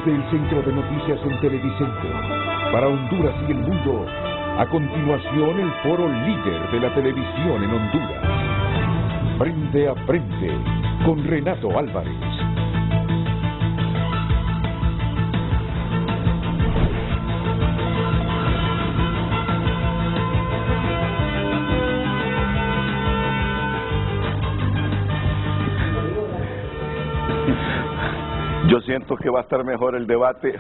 Desde el Centro de Noticias en Televicentro, para Honduras y el mundo, a continuación el foro líder de la televisión en Honduras. Frente a Frente, con Renato Álvarez. Yo siento que va a estar mejor el debate.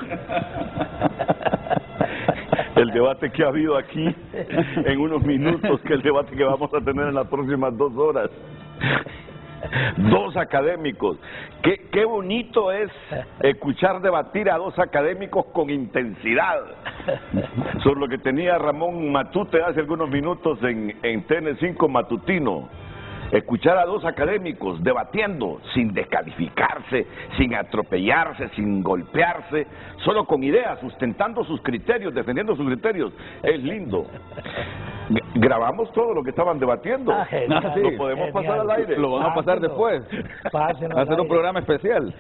El debate que ha habido aquí en unos minutos que el debate que vamos a tener en las próximas 2 horas. 2 académicos. Qué bonito es escuchar debatir a 2 académicos con intensidad. Sobre lo que tenía Ramón Matute hace algunos minutos en TN5 Matutino. Escuchar a 2 académicos debatiendo sin descalificarse, sin atropellarse, sin golpearse, solo con ideas, sustentando sus criterios, defendiendo sus criterios. Es lindo. Grabamos todo lo que estaban debatiendo. Genial, sí. Lo podemos pasar al aire. Lo van a pasar después. Hacer un programa especial.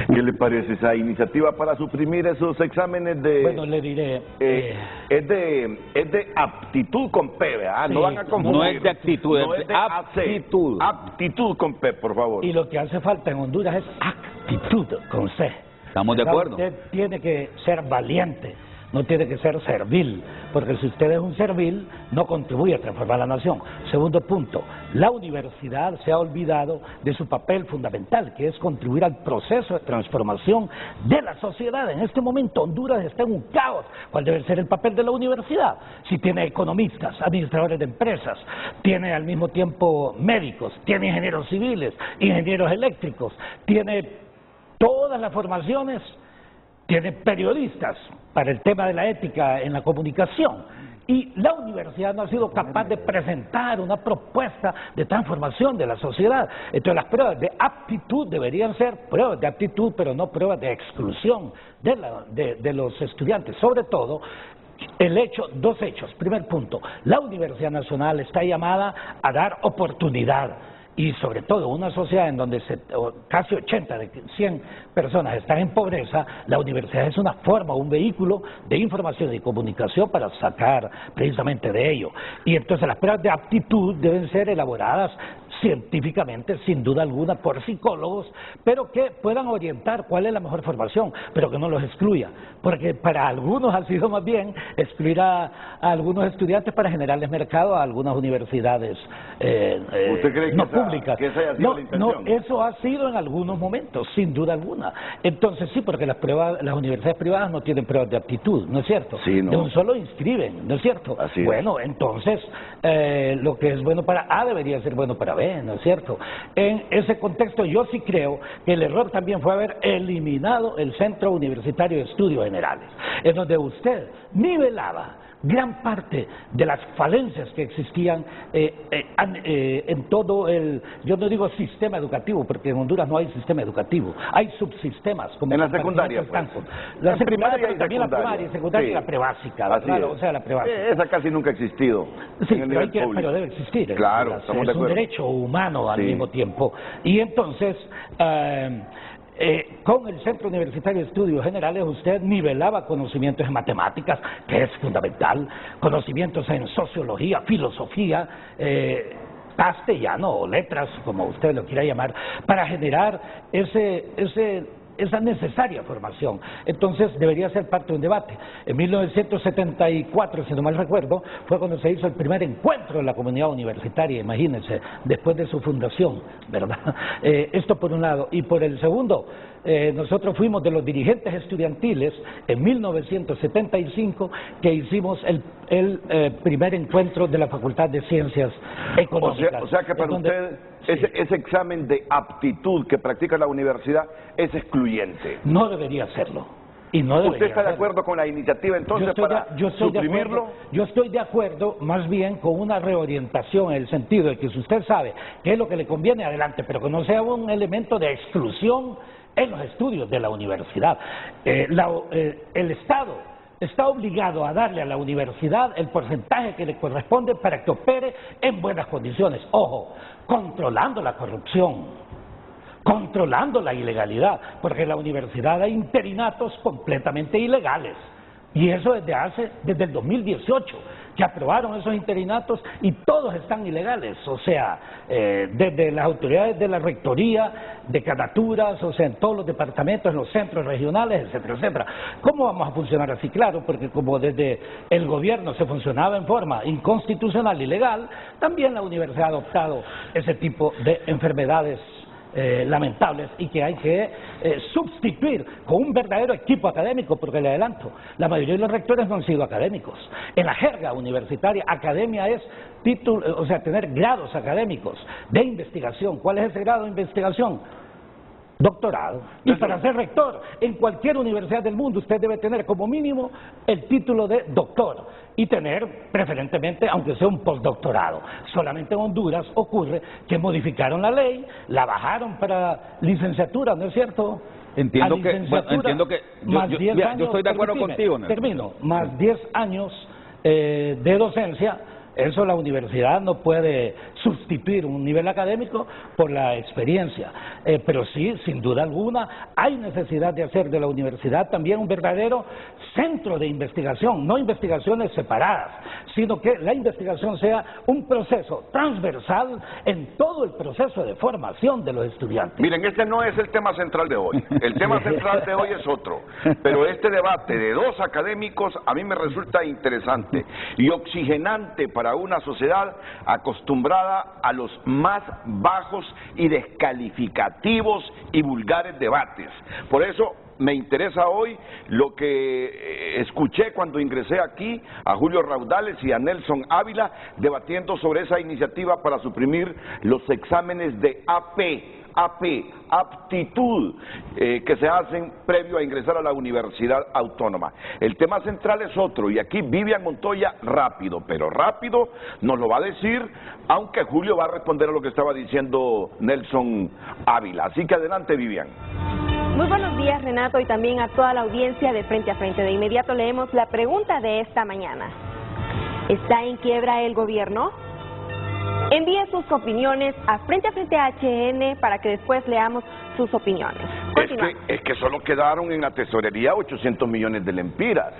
¿Qué le parece esa iniciativa para suprimir esos exámenes de... Bueno, le diré... es de aptitud con P, ¿verdad? Sí, no van a confundir. No es de actitud, no es de aptitud. Aptitud con P, por favor. Y lo que hace falta en Honduras es actitud con C. Estamos de acuerdo. Usted tiene que ser valiente, no tiene que ser servil, porque si usted es un servil, no contribuye a transformar la nación. Segundo punto, la universidad se ha olvidado de su papel fundamental, que es contribuir al proceso de transformación de la sociedad. En este momento Honduras está en un caos. ¿Cuál debe ser el papel de la universidad? Si tiene economistas, administradores de empresas, tiene al mismo tiempo médicos, tiene ingenieros civiles, ingenieros eléctricos, tiene todas las formaciones, tiene periodistas para el tema de la ética en la comunicación, y la universidad no ha sido capaz de presentar una propuesta de transformación de la sociedad. Entonces las pruebas de aptitud deberían ser pruebas de aptitud, pero no pruebas de exclusión de los estudiantes. Sobre todo, 2 hechos. Primer punto, la Universidad Nacional está llamada a dar oportunidad. Y sobre todo una sociedad en donde casi 80 de 100 personas están en pobreza, la universidad es una forma, un vehículo de información y comunicación para sacar precisamente de ello. Y entonces las pruebas de aptitud deben ser elaboradas científicamente, sin duda alguna, por psicólogos, pero que puedan orientar cuál es la mejor formación, pero que no los excluya, porque para algunos ha sido más bien excluir a algunos estudiantes para generarles mercado a algunas universidades ¿Usted cree que no públicas. Que esa haya sido la intención? No, eso ha sido en algunos momentos, sin duda alguna. Entonces sí, porque las universidades privadas no tienen pruebas de aptitud, ¿no es cierto? Sí, no. De un solo inscriben, ¿no es cierto? Así bueno, entonces lo que es bueno para A debería ser bueno para B, ¿no es cierto? En ese contexto yo sí creo que el error también fue haber eliminado el Centro Universitario de Estudios Generales, en donde usted nivelaba gran parte de las falencias que existían en todo yo no digo sistema educativo, porque en Honduras no hay sistema educativo, hay subsistemas. Como en la secundaria, pues. La en primaria y también secundaria. La primaria y secundaria, sí. Y la prebásica, claro, o sea, la prebásica. Esa casi nunca ha existido. Sí, pero debe existir. Claro, estamos de acuerdo. Es un derecho humano al sí. mismo tiempo. Y entonces... con el Centro Universitario de Estudios Generales usted nivelaba conocimientos en matemáticas, que es fundamental, conocimientos en sociología, filosofía, castellano o letras, como usted lo quiera llamar, para generar esa necesaria formación. Entonces debería ser parte de un debate. En 1974, si no mal recuerdo, fue cuando se hizo el primer encuentro de la comunidad universitaria, imagínense, después de su fundación, ¿verdad? Esto por un lado. Y por el segundo, nosotros fuimos de los dirigentes estudiantiles en 1975 que hicimos el primer encuentro de la Facultad de Ciencias Económicas. O sea que para usted... Sí. Ese examen de aptitud que practica la universidad es excluyente. No debería serlo. Y no ¿Usted está de acuerdo con la iniciativa entonces para suprimirlo? Yo estoy de acuerdo más bien con una reorientación en el sentido de que si usted sabe qué es lo que le conviene, adelante, pero que no sea un elemento de exclusión en los estudios de la universidad. El Estado está obligado a darle a la universidad el porcentaje que le corresponde para que opere en buenas condiciones. Ojo, controlando la corrupción, controlando la ilegalidad, porque en la universidad hay interinatos completamente ilegales. Y eso desde el 2018, que aprobaron esos interinatos y todos están ilegales, o sea, desde las autoridades de la rectoría, de candidaturas, o sea, en todos los departamentos, en los centros regionales, etcétera, etcétera. ¿Cómo vamos a funcionar así? Claro, porque como desde el gobierno se funcionaba en forma inconstitucional y ilegal, también la universidad ha adoptado ese tipo de enfermedades lamentables y que hay que sustituir con un verdadero equipo académico, porque le adelanto, la mayoría de los rectores no han sido académicos. En la jerga universitaria, academia es título, o sea, tener grados académicos de investigación. ¿Cuál es ese grado de investigación? Doctorado. Y para ser rector en cualquier universidad del mundo usted debe tener como mínimo el título de doctor y tener preferentemente, aunque sea un postdoctorado. Solamente en Honduras ocurre que modificaron la ley, la bajaron para licenciatura, ¿no es cierto? Entiendo que yo estoy de acuerdo contigo, Nelson. Termino, más 10 años de docencia. Eso la universidad no puede sustituir un nivel académico por la experiencia, pero sí, sin duda alguna, hay necesidad de hacer de la universidad también un verdadero centro de investigación, no investigaciones separadas, sino que la investigación sea un proceso transversal en todo el proceso de formación de los estudiantes. Miren, este no es el tema central de hoy, el tema central de hoy es otro, pero este debate de dos académicos a mí me resulta interesante y oxigenante para una sociedad acostumbrada a los más bajos y descalificativos y vulgares debates. Por eso me interesa hoy lo que escuché cuando ingresé aquí a Julio Raudales y a Nelson Ávila debatiendo sobre esa iniciativa para suprimir los exámenes de aptitud que se hacen previo a ingresar a la Universidad Autónoma. El tema central es otro y aquí Vivian Montoya rápido, pero rápido nos lo va a decir, aunque Julio va a responder a lo que estaba diciendo Nelson Ávila. Así que adelante, Vivian. Muy buenos días, Renato, y también a toda la audiencia de Frente a Frente. De inmediato leemos la pregunta de esta mañana. ¿Está en quiebra el gobierno? Envíe sus opiniones a Frente HN para que después leamos sus opiniones. Es que solo quedaron en la tesorería 800 millones de lempiras.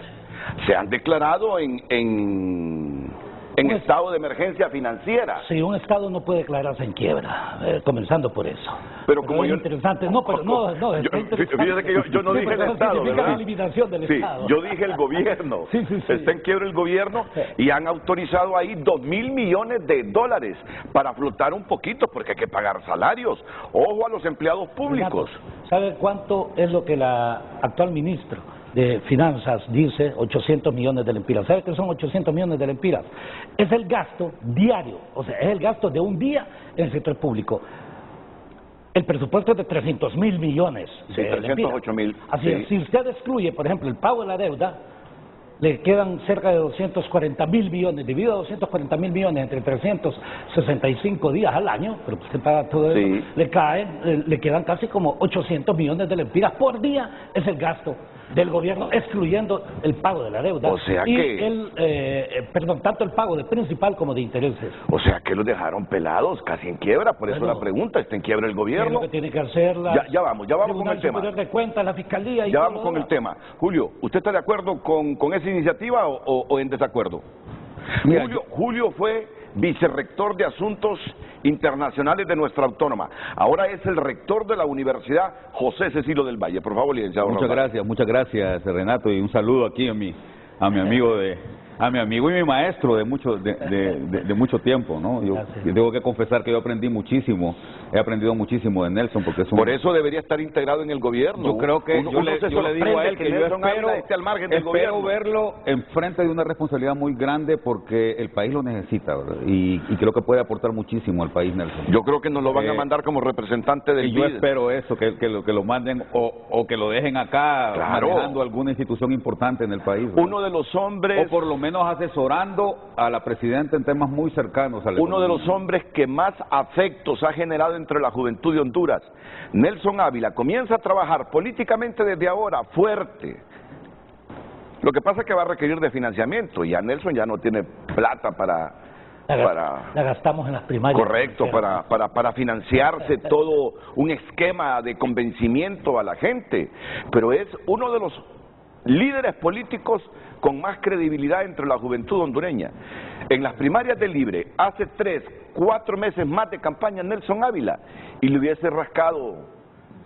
Se han declarado en estado de emergencia financiera. Sí, un estado no puede declararse en quiebra, comenzando por eso. Pero como es interesante, no, pero no, fíjese que yo no dije el estado, ¿verdad? La eliminación del estado. Yo dije el gobierno. Sí. Está en quiebra el gobierno y han autorizado ahí 2.000 millones de dólares para flotar un poquito porque hay que pagar salarios. Ojo a los empleados públicos. Renato, ¿sabe cuánto es lo que la actual ministra de Finanzas dice? 800 millones de lempiras. ¿Sabe qué son 800 millones de lempiras? Es el gasto diario, o sea, es el gasto de un día en el sector público. El presupuesto es de 300.000 millones. Sí, 308.000. Así sí. es, si usted excluye, por ejemplo, el pago de la deuda, le quedan cerca de 240.000 millones, dividido a 240.000 millones entre 365 días al año, pero usted paga todo eso, Sí. le quedan casi como 800 millones de lempiras por día, es el gasto del gobierno, excluyendo el pago de la deuda. O sea y que... tanto el pago de principal como de intereses. O sea que los dejaron pelados, casi en quiebra, por eso Bueno, la pregunta, ¿está en quiebra el ¿Qué es gobierno? lo que tiene que hacer Ya vamos con el tema. Superior de Cuentas, la Fiscalía y Ya todo vamos lo con el demás? tema. Julio, ¿usted está de acuerdo con esa iniciativa o en desacuerdo? Mira, Julio fue vicerrector de Asuntos Internacionales de nuestra autónoma. Ahora es el rector de la Universidad José Cecilio del Valle. Por favor, licenciado. Muchas gracias, Renato, y un saludo aquí a mi amigo y mi maestro de mucho tiempo, ¿no? Yo tengo que confesar que yo aprendí muchísimo, he aprendido muchísimo de Nelson, porque es un... Por eso debería estar integrado en el gobierno. Yo creo que Uno yo le digo a él que yo esté al margen del gobierno. espero verlo enfrente de una responsabilidad muy grande porque el país lo necesita, ¿verdad? Y creo que puede aportar muchísimo al país, Nelson. Yo creo que nos lo van a mandar como representante del Y yo BID. espero eso, que lo manden o que lo dejen acá, Claro. manejando alguna institución importante en el país, ¿verdad? Uno de los hombres... O por lo menos asesorando a la presidenta en temas muy cercanos a la Uno de economía. los hombres que más afectos ha generado entre la juventud de Honduras, Nelson Ávila, comienza a trabajar políticamente desde ahora, fuerte. Lo que pasa es que va a requerir de financiamiento y a Nelson ya no tiene plata para La gastamos en las primarias. Correcto, para financiarse todo un esquema de convencimiento a la gente. Pero es uno de los líderes políticos con más credibilidad entre la juventud hondureña. En las primarias de Libre, hace 3, 4 meses más de campaña Nelson Ávila, y le hubiese rascado,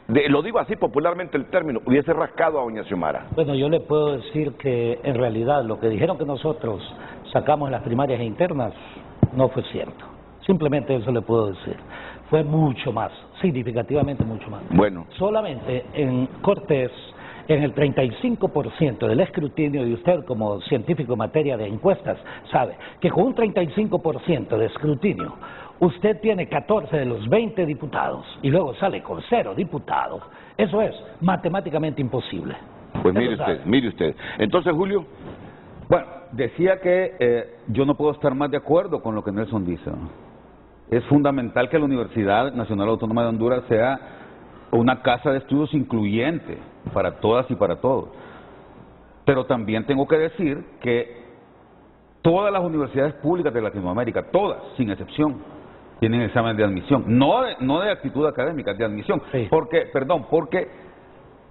lo digo así popularmente el término, hubiese rascado a doña Xiomara. Bueno, yo le puedo decir que en realidad lo que dijeron que nosotros sacamos en las primarias internas no fue cierto. Simplemente eso le puedo decir. Fue mucho más, significativamente mucho más. Bueno. Solamente en Cortés, en el 35% del escrutinio, y usted como científico en materia de encuestas sabe que con un 35% de escrutinio usted tiene 14 de los 20 diputados y luego sale con 0 diputados. Eso es matemáticamente imposible. Pues mire usted. Entonces, Julio. Bueno, decía que yo no puedo estar más de acuerdo con lo que Nelson dice, ¿no? Es fundamental que la Universidad Nacional Autónoma de Honduras sea una casa de estudios incluyente para todas y para todos. Pero también tengo que decir que todas las universidades públicas de Latinoamérica, todas, sin excepción, tienen examen de admisión, no de actitud académica, de admisión. Sí. Porque,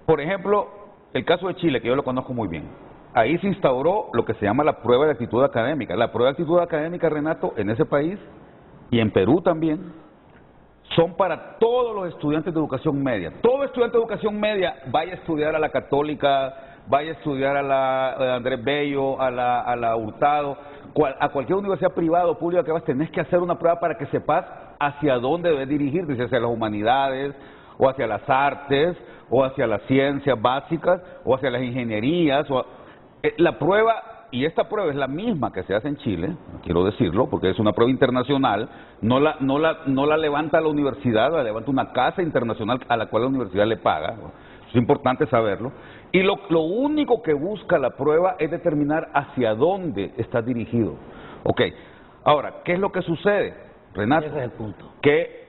por ejemplo, el caso de Chile, que yo lo conozco muy bien, ahí se instauró lo que se llama la prueba de actitud académica. La prueba de actitud académica, Renato, en ese país y en Perú también, son para todos los estudiantes de educación media. Todo estudiante de educación media vaya a estudiar a la Católica, vaya a estudiar a la Andrés Bello, a la Hurtado, a cualquier universidad privada o pública que vas, tenés que hacer una prueba para que sepas hacia dónde debes dirigirte, si hacia las humanidades, o hacia las artes, o hacia las ciencias básicas, o hacia las ingenierías. La prueba, y esta prueba es la misma que se hace en Chile, quiero decirlo, porque es una prueba internacional, no la levanta la universidad, la levanta una casa internacional a la cual la universidad le paga. Es importante saberlo. Y lo único que busca la prueba es determinar hacia dónde está dirigido. Ok, ahora, ¿qué es lo que sucede, Renato? Ese es el punto. Que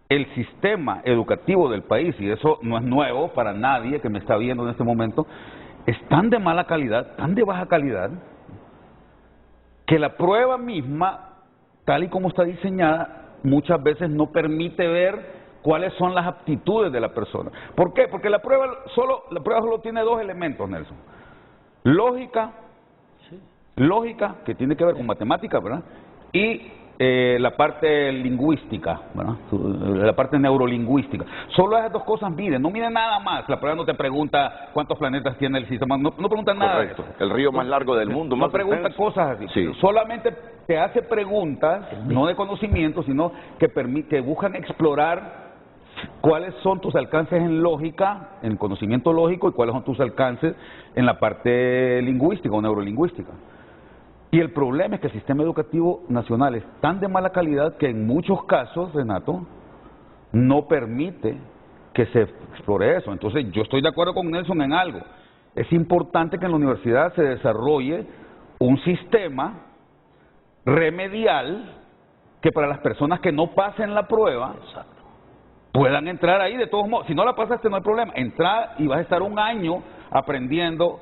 el sistema educativo del país, y eso no es nuevo para nadie que me está viendo en este momento, es tan de mala calidad, tan de baja calidad, que la prueba misma, tal y como está diseñada, muchas veces no permite ver cuáles son las aptitudes de la persona. ¿Por qué? Porque la prueba solo tiene 2 elementos, Nelson. Lógica, que tiene que ver con matemática, ¿verdad? Y la parte lingüística, ¿verdad? La parte neurolingüística. Solo esas 2 cosas miden, no mide nada más. La prueba no te pregunta cuántos planetas tiene el sistema, no pregunta nada de eso. El río más largo del mundo. No pregunta cosas así. Sí. Solamente te hace preguntas, no de conocimiento, sino que buscan explorar cuáles son tus alcances en lógica, en conocimiento lógico, y cuáles son tus alcances en la parte lingüística o neurolingüística. Y el problema es que el sistema educativo nacional es tan de mala calidad que en muchos casos, Renato, no permite que se explore eso. Entonces yo estoy de acuerdo con Nelson en algo. Es importante que en la universidad se desarrolle un sistema remedial que para las personas que no pasen la prueba puedan entrar ahí de todos modos. Si no la pasaste no hay problema, entrar y vas a estar un año aprendiendo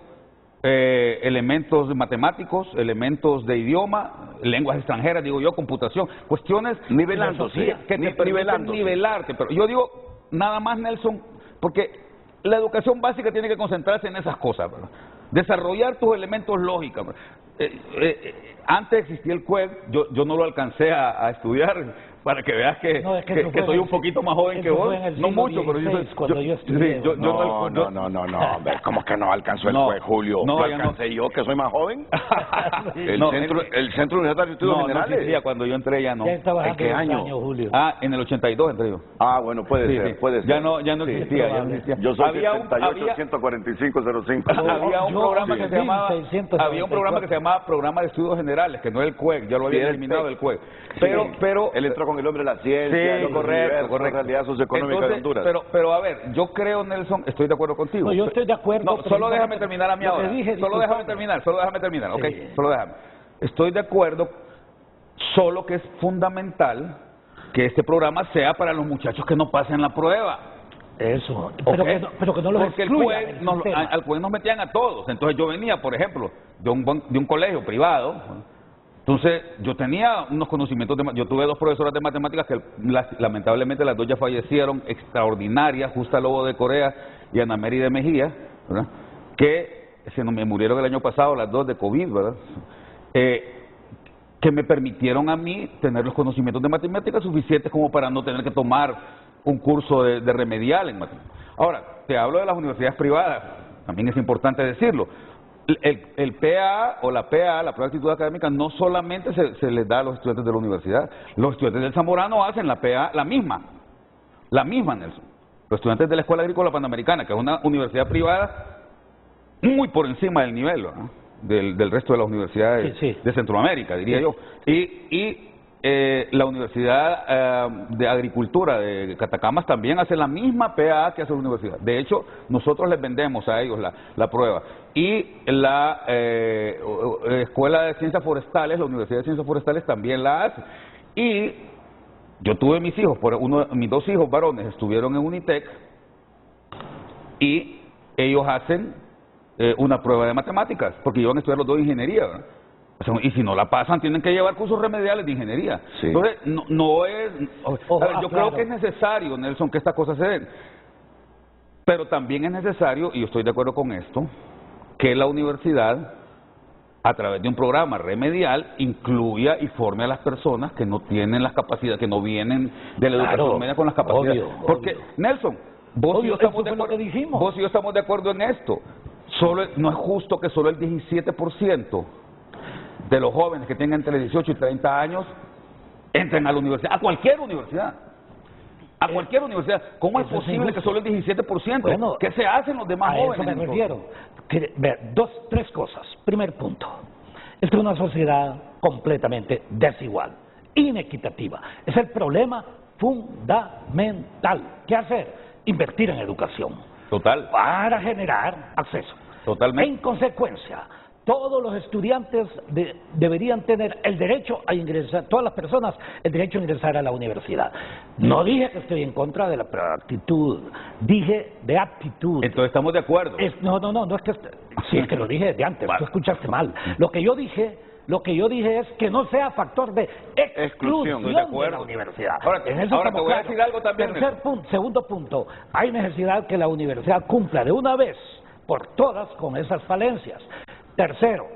elementos matemáticos, elementos de idioma, lenguas extranjeras, digo yo, computación, cuestiones nivelándose, que te permiten nivelarte. Pero yo digo nada más, Nelson, porque la educación básica tiene que concentrarse en esas cosas, ¿verdad? Desarrollar tus elementos lógicos. Antes existía el CUEC, yo no lo alcancé a estudiar, para que veas que soy un poquito más joven que vos, no mucho, pero yo estudié. No, ¿cómo que no alcanzó el CUEC, Julio? ¿Lo alcancé yo, que soy más joven? el Centro Universitario de Estudios Generales. No existía cuando yo entré, ya no. ¿En qué año? Julio? En el 82 entré yo. Bueno, puede ser. Ya no existía. Yo soy 78-145-05. Había un programa que se llamaba Programa de Estudios Generales, que no es el CUEC, ya lo había eliminado el CUEC. Pero él entró con el hombre de la ciencia, correcto. La realidad socioeconómica de Honduras. Pero a ver, yo creo, Nelson, estoy de acuerdo contigo. No, yo estoy de acuerdo. No, solo déjame terminar a mí ahora. Solo déjame terminar, ¿ok? Solo déjame. Estoy de acuerdo, solo que es fundamental que este programa sea para los muchachos que no pasen la prueba. Eso, pero que no los porque al CUEC nos metían a todos. Entonces yo venía, por ejemplo, de un colegio privado, Entonces, yo tenía unos conocimientos, yo tuve 2 profesoras de matemáticas que lamentablemente las 2 ya fallecieron, extraordinarias, Justa Lobo de Corea y Ana Mary de Mejía, ¿verdad? Que me murieron el año pasado, las 2 de COVID, ¿verdad? Que me permitieron a mí tener los conocimientos de matemáticas suficientes como para no tener que tomar un curso de remedial en matemáticas. Ahora, te hablo de las universidades privadas, también es importante decirlo. El PA o la PA, la prueba de actitud académica, no solamente se les da a los estudiantes de la universidad. Los estudiantes del Zamorano hacen la PA, la misma, Nelson. Los estudiantes de la Escuela Agrícola Panamericana, que es una universidad privada muy por encima del nivel, ¿no?, del resto de las universidades de Centroamérica, diría yo. Y la Universidad de Agricultura de Catacamas también hace la misma PA que hace la universidad. De hecho, nosotros les vendemos a ellos la prueba. Y la Escuela de Ciencias Forestales, la Universidad de Ciencias Forestales también la hace. Y yo tuve mis hijos, mis 2 hijos varones estuvieron en Unitec y ellos hacen una prueba de matemáticas, porque iban a estudiar los 2 ingeniería, ¿verdad? O sea, y si no la pasan, tienen que llevar cursos remediales de ingeniería. Sí. Entonces, no es... yo creo que es necesario, Nelson, que estas cosas se den. Pero también es necesario, y yo estoy de acuerdo con esto, que la universidad, a través de un programa remedial, incluya y forme a las personas que no tienen las capacidades, que no vienen de la educación media con las capacidades. Porque, Nelson, vos y yo estamos de acuerdo en esto. No es justo que solo el 17% de los jóvenes que tengan entre 18 y 30 años entren a la universidad, a cualquier universidad. A cualquier universidad. ¿Cómo es posible que solo el 17%? Bueno, ¿qué se hacen los demás jóvenes? A eso me refiero. Ver, 3 cosas. Primer punto. Esta es una sociedad completamente desigual, inequitativa. Es el problema fundamental. ¿Qué hacer? Invertir en educación. Total. Para generar acceso. Totalmente. En consecuencia, todos los estudiantes deberían tener el derecho a ingresar, todas las personas, el derecho a ingresar a la universidad. No dije que estoy en contra de la actitud, dije de aptitud. Entonces estamos de acuerdo. No es que... Sí, es que lo dije desde antes, tú escuchaste mal. Lo que yo dije es que no sea factor de exclusión de la universidad. Ahora te voy a decir algo también. Segundo punto, hay necesidad que la universidad cumpla de una vez por todas con esas falencias. Tercero,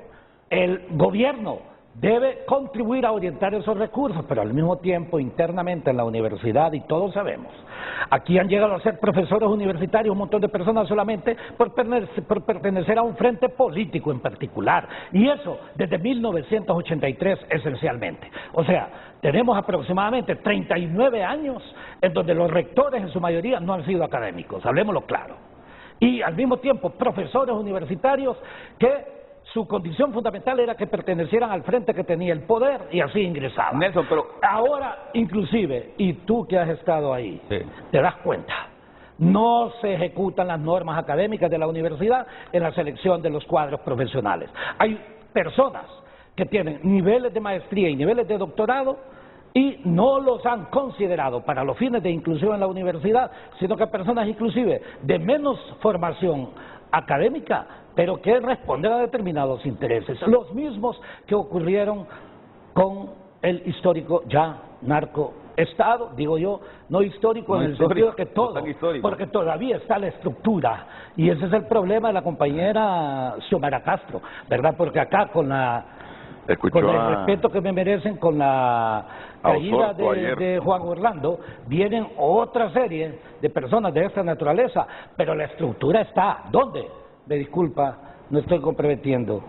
el gobierno debe contribuir a orientar esos recursos, pero al mismo tiempo internamente en la universidad, y todos sabemos, aquí han llegado a ser profesores universitarios un montón de personas solamente por pertenecer a un frente político en particular, y eso desde 1983 esencialmente. O sea, tenemos aproximadamente 39 años en donde los rectores en su mayoría no han sido académicos, hablemoslo claro, y al mismo tiempo profesores universitarios que su condición fundamental era que pertenecieran al frente que tenía el poder y así ingresaban. Nelson, pero... Ahora, inclusive, y tú que has estado ahí, sí, te das cuenta, no se ejecutan las normas académicas de la universidad en la selección de los cuadros profesionales. Hay personas que tienen niveles de maestría y niveles de doctorado y no los han considerado para los fines de inclusión en la universidad, sino que personas inclusive de menos formación académica, pero que responden a determinados intereses, los mismos que ocurrieron con el histórico ya narcoestado, digo yo, no histórico, no en el sentido de que todo, porque todavía está la estructura, y ese es el problema de la compañera Xiomara Castro, ¿verdad? Porque acá con el respeto que me merecen, con la caída de Juan Orlando, vienen otra serie de personas de esta naturaleza, pero la estructura está, ¿dónde? Me disculpa, no estoy comprometiendo.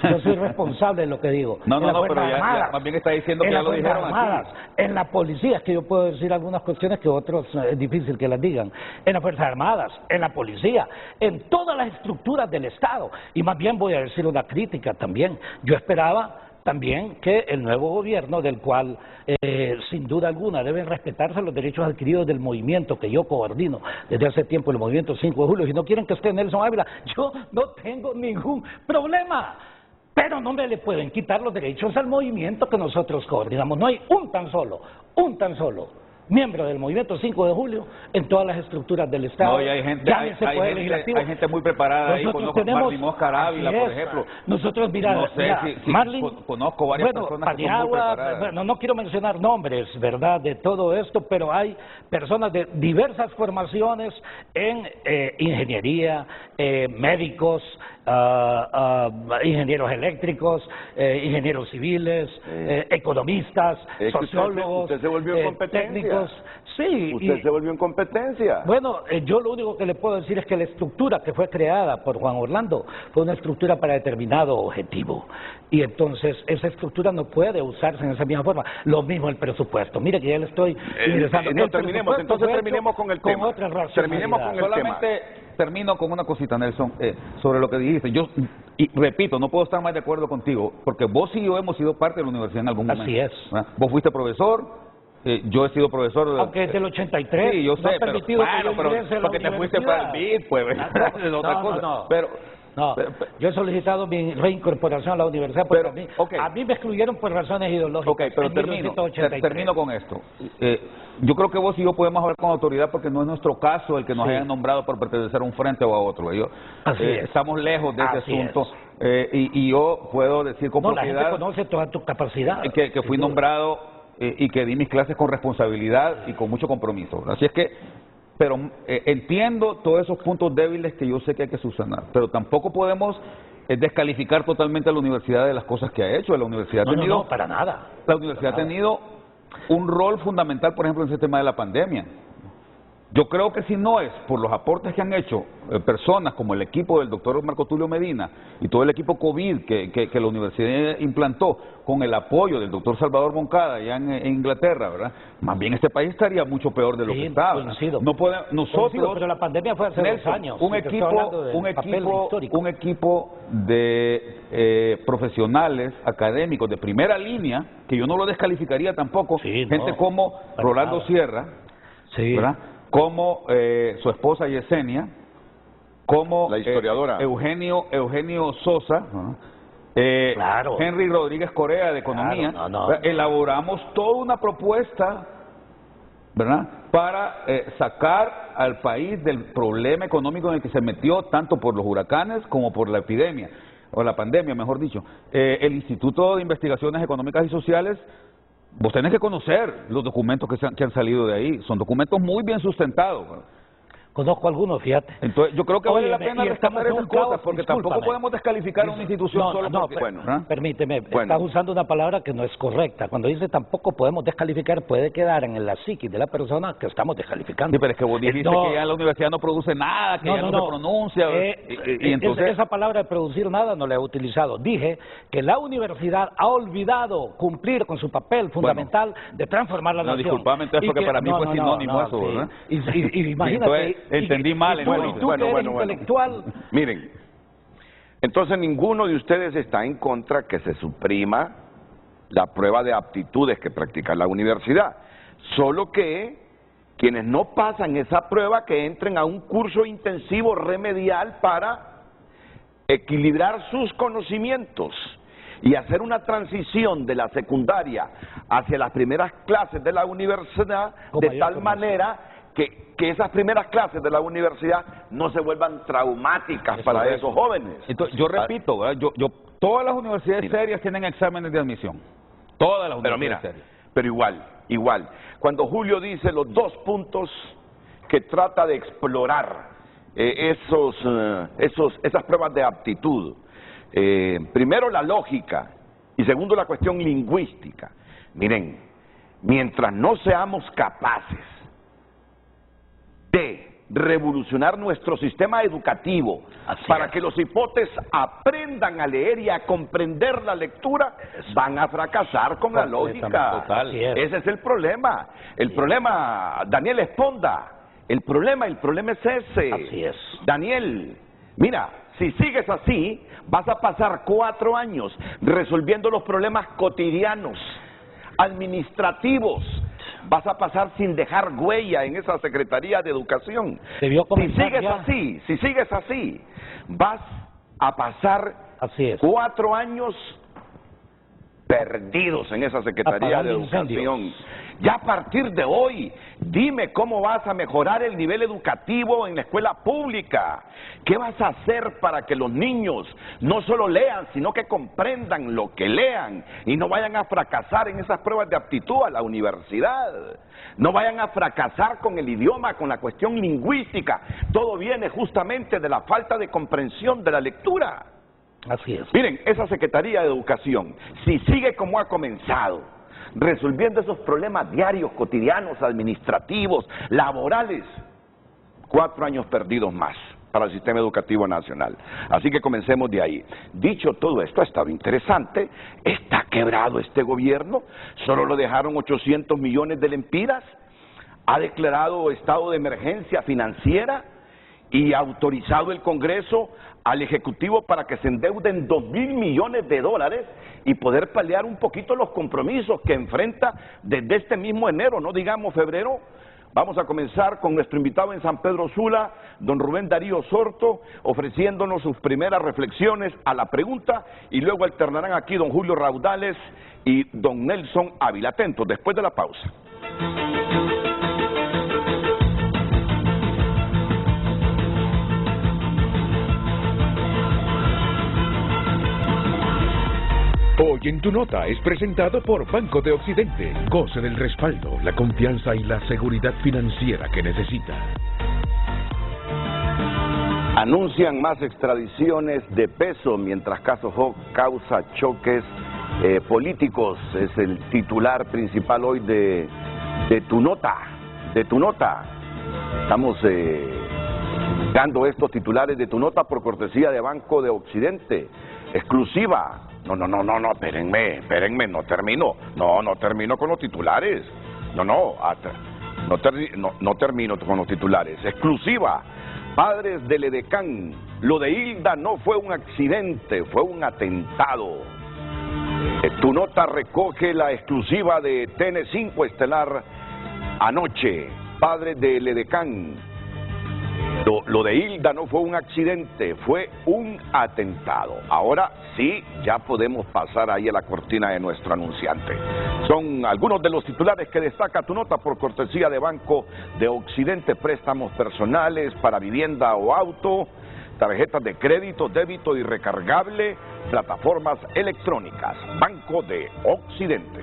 Yo soy responsable de lo que digo. No, pero ya más bien está diciendo que ya lo dijeron aquí. En la policía, es que yo puedo decir algunas cuestiones que otros es difícil que las digan. En las Fuerzas Armadas, en la policía, en todas las estructuras del Estado. Y más bien voy a decir una crítica también. Yo esperaba también que el nuevo gobierno, del cual sin duda alguna deben respetarse los derechos adquiridos del movimiento que yo coordino desde hace tiempo, el movimiento 5 de julio, si no quieren que esté Nelson Ávila, yo no tengo ningún problema, pero no me le pueden quitar los derechos al movimiento que nosotros coordinamos. No hay un tan solo miembro del Movimiento 5 de Julio en todas las estructuras del Estado. No, y hay gente, Llámese Poder Legislativo. hay gente muy preparada ahí. Nosotros Conozco tenemos, Marlin Oscar Ávila, por ejemplo. Nosotros, mira, no sé si Marlin, conozco varias personas que son muy preparadas. Bueno, no quiero mencionar nombres, ¿verdad?, de todo esto, pero hay personas de diversas formaciones en ingeniería, médicos, ingenieros eléctricos, ingenieros civiles, economistas, sociólogos, usted se volvió en competencia. Técnicos. Sí. Usted se volvió en competencia. Bueno, yo lo único que le puedo decir es que la estructura que fue creada por Juan Orlando fue una estructura para determinado objetivo. Y entonces esa estructura no puede usarse en esa misma forma. Lo mismo el presupuesto. Mire que ya le estoy ingresando. No, terminemos con el tema. Terminemos con el Solamente tema. termino con una cosita, Nelson, sobre lo que dijiste. Yo, y repito, no puedo estar más de acuerdo contigo, porque vos y yo hemos sido parte de la universidad en algún momento. Así es. ¿Verdad? Vos fuiste profesor, yo he sido profesor. Aunque es del 83. Sí, yo sé, pero porque te fuiste para el BID, pues, es otra cosa. Yo he solicitado mi reincorporación a la universidad porque a mí me excluyeron por razones ideológicas. Ok, pero termino con esto. Yo creo que vos y yo podemos hablar con autoridad porque no es nuestro caso el que nos hayan nombrado por pertenecer a un frente o a otro. Estamos lejos de ese asunto y yo puedo decir con propiedad. La gente conoce toda tu capacidad. Que fui nombrado y que di mis clases con responsabilidad y con mucho compromiso. Así es que... Pero entiendo todos esos puntos débiles que yo sé que hay que subsanar, pero tampoco podemos descalificar totalmente a la universidad de las cosas que ha hecho. La universidad ha tenido, no, para nada. La universidad ha tenido un rol fundamental, por ejemplo, en ese tema de la pandemia. Yo creo que si no es por los aportes que han hecho personas como el equipo del doctor Marco Tulio Medina y todo el equipo COVID que la universidad implantó, con el apoyo del doctor Salvador Moncada allá en Inglaterra, ¿verdad? Más bien este país estaría mucho peor de lo que estaba. No podemos, nosotros, pero la pandemia fue hace 2 años. Un equipo de profesionales académicos de primera línea, que yo no lo descalificaría tampoco, gente como Rolando Sierra, ¿verdad?, como su esposa Yesenia, como la historiadora Eugenio Sosa, Henry Rodríguez Corea de Economía. Elaboramos toda una propuesta, ¿verdad?, para sacar al país del problema económico en el que se metió tanto por los huracanes como por la epidemia, o la pandemia, mejor dicho. El Instituto de Investigaciones Económicas y Sociales, vos tenés que conocer los documentos que han salido de ahí. Son documentos muy bien sustentados. Conozco algunos, fíjate. Entonces, yo creo que vale la pena rescatar esas cosas, porque tampoco podemos descalificar a una institución solo porque... Permíteme, estás usando una palabra que no es correcta. Cuando dice tampoco podemos descalificar, puede quedar en la psiquis de la persona que estamos descalificando. Sí, pero es que vos dijiste que ya la universidad no produce nada, que ya no se pronuncia. Y entonces... Esa palabra de producir nada no la he utilizado. Dije que la universidad ha olvidado cumplir con su papel fundamental de transformar la nación. Disculpame, entonces, porque para mí fue sinónimo eso, ¿verdad? Y imagínate... Entendí mal. Intelectual. Miren, entonces ninguno de ustedes está en contra que se suprima la prueba de aptitudes que practica la universidad. Solo que quienes no pasan esa prueba, que entren a un curso intensivo remedial para equilibrar sus conocimientos y hacer una transición de la secundaria hacia las primeras clases de la universidad, de tal manera que esas primeras clases de la universidad no se vuelvan traumáticas para esos jóvenes. Entonces, yo repito, ¿verdad? Todas las universidades serias tienen exámenes de admisión. Todas las universidades serias. Pero igual. Cuando Julio dice los 2 puntos que trata de explorar esas pruebas de aptitud, primero la lógica y segundo la cuestión lingüística. Miren, mientras no seamos capaces de revolucionar nuestro sistema educativo para que los hipotes aprendan a leer y a comprender la lectura, van a fracasar con la lógica. Ese es el problema. El problema, Daniel Esponda, el problema es ese. Así es. Daniel, mira, si sigues así, vas a pasar 4 años resolviendo los problemas cotidianos, administrativos. Vas a pasar sin dejar huella en esa Secretaría de Educación. Si sigues así, vas a pasar 4 años perdidos en esa Secretaría de Apagando incendios. Educación. Ya a partir de hoy, dime cómo vas a mejorar el nivel educativo en la escuela pública. ¿Qué vas a hacer para que los niños no solo lean, sino que comprendan lo que lean y no vayan a fracasar en esas pruebas de aptitud a la universidad? No vayan a fracasar con el idioma, con la cuestión lingüística. Todo viene justamente de la falta de comprensión de la lectura. Así es. Miren, esa Secretaría de Educación, si sigue como ha comenzado, resolviendo esos problemas diarios, cotidianos, administrativos, laborales, 4 años perdidos más para el sistema educativo nacional. Así que comencemos de ahí. Dicho todo esto, ha estado interesante, está quebrado este gobierno, solo lo dejaron 800 millones de lempiras, ha declarado estado de emergencia financiera y autorizado el Congreso al Ejecutivo para que se endeuden 2.000 millones de dólares y poder paliar un poquito los compromisos que enfrenta desde este mismo enero, no digamos febrero. Vamos a comenzar con nuestro invitado en San Pedro Sula, don Rubén Darío Sorto, ofreciéndonos sus primeras reflexiones a la pregunta, y luego alternarán aquí don Julio Raudales y don Nelson Ávila. Atentos, después de la pausa. Hoy en Tu Nota es presentado por Banco de Occidente. Goce del respaldo, la confianza y la seguridad financiera que necesita. Anuncian más extradiciones de peso mientras caso Hawk causa choques políticos. Es el titular principal hoy de Tu Nota. Estamos dando estos titulares de Tu Nota por cortesía de Banco de Occidente. Exclusiva. No, espérenme, no termino con los titulares. No termino con los titulares. Exclusiva. Padres del Edecán, lo de Hilda no fue un accidente, fue un atentado. Tu Nota recoge la exclusiva de TN5 Estelar anoche. Padres del Edecán, lo de Hilda no fue un accidente, fue un atentado. Ahora sí, ya podemos pasar ahí a la cortina de nuestro anunciante. Son algunos de los titulares que destaca Tu Nota por cortesía de Banco de Occidente. Préstamos personales para vivienda o auto, tarjetas de crédito, débito y recargable, plataformas electrónicas. Banco de Occidente.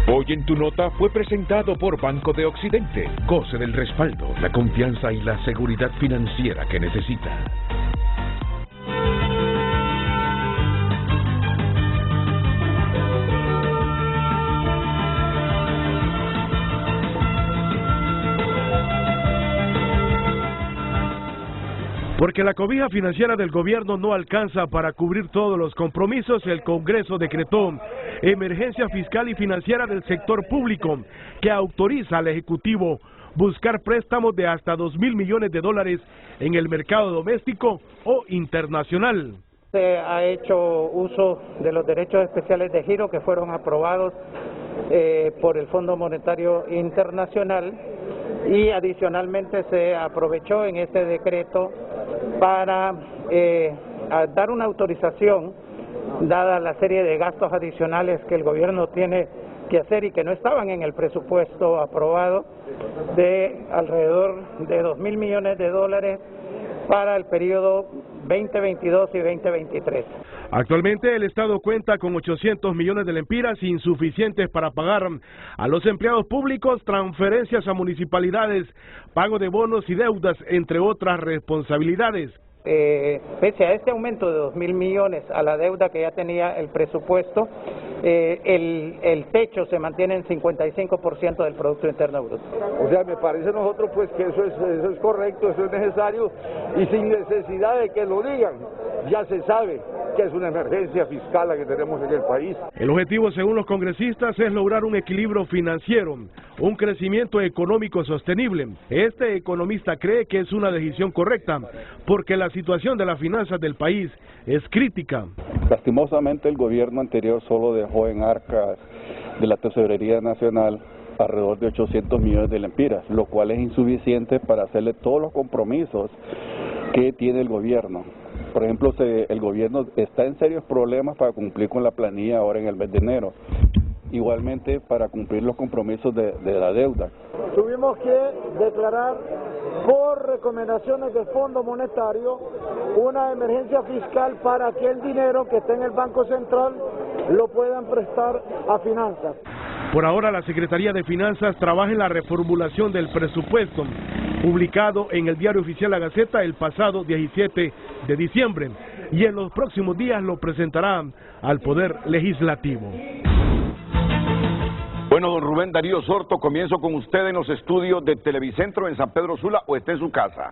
Hoy en Tu Nota fue presentado por Banco de Occidente. Goce del respaldo, la confianza y la seguridad financiera que necesita. Porque la cobija financiera del gobierno no alcanza para cubrir todos los compromisos, el Congreso decretó emergencia fiscal y financiera del sector público que autoriza al Ejecutivo buscar préstamos de hasta 2.000 millones de dólares en el mercado doméstico o internacional. Se ha hecho uso de los derechos especiales de giro que fueron aprobados por el Fondo Monetario Internacional, y adicionalmente se aprovechó en este decreto para dar una autorización, dada la serie de gastos adicionales que el gobierno tiene que hacer y que no estaban en el presupuesto aprobado, de alrededor de 2.000 millones de dólares para el periodo 2022 y 2023. Actualmente el Estado cuenta con 800 millones de lempiras insuficientes para pagar a los empleados públicos, transferencias a municipalidades, pago de bonos y deudas, entre otras responsabilidades. Pese a este aumento de 2.000 millones a la deuda que ya tenía el presupuesto, el techo se mantiene en 55% del Producto Interno Bruto. O sea, me parece a nosotros pues que eso es correcto, eso es necesario, y sin necesidad de que lo digan, ya se sabe que es una emergencia fiscal la que tenemos en el país. El objetivo, según los congresistas, es lograr un equilibrio financiero, un crecimiento económico sostenible. Este economista cree que es una decisión correcta, porque la situación de las finanzas del país es crítica. Lastimosamente el gobierno anterior solo dejó en arcas de la Tesorería Nacional alrededor de 800 millones de lempiras, lo cual es insuficiente para hacerle todos los compromisos que tiene el gobierno. Por ejemplo, el gobierno está en serios problemas para cumplir con la planilla ahora en el mes de enero. Igualmente para cumplir los compromisos de la deuda. Tuvimos que declarar por recomendaciones del Fondo Monetario una emergencia fiscal para que el dinero que está en el Banco Central lo puedan prestar a finanzas. Por ahora la Secretaría de Finanzas trabaja en la reformulación del presupuesto, publicado en el Diario Oficial La Gaceta el pasado 17 de diciembre, y en los próximos días lo presentará al Poder Legislativo. Bueno, don Rubén Darío Sorto, comienzo con usted en los estudios de Televicentro en San Pedro Sula, o está en su casa.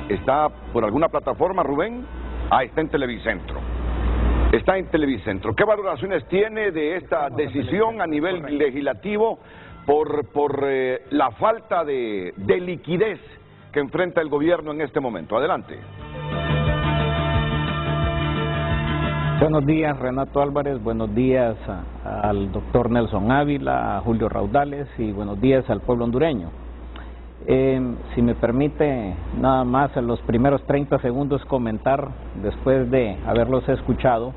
¿Está por alguna plataforma, Rubén? Está en Televicentro. Está en Televicentro. ¿Qué valoraciones tiene de esta decisión a nivel legislativo por la falta de liquidez que enfrenta el gobierno en este momento? Adelante. Buenos días, Renato Álvarez, buenos días al doctor Nelson Ávila, a Julio Raudales y buenos días al pueblo hondureño. Si me permite, nada más en los primeros 30 segundos comentar, después de haberlos escuchado,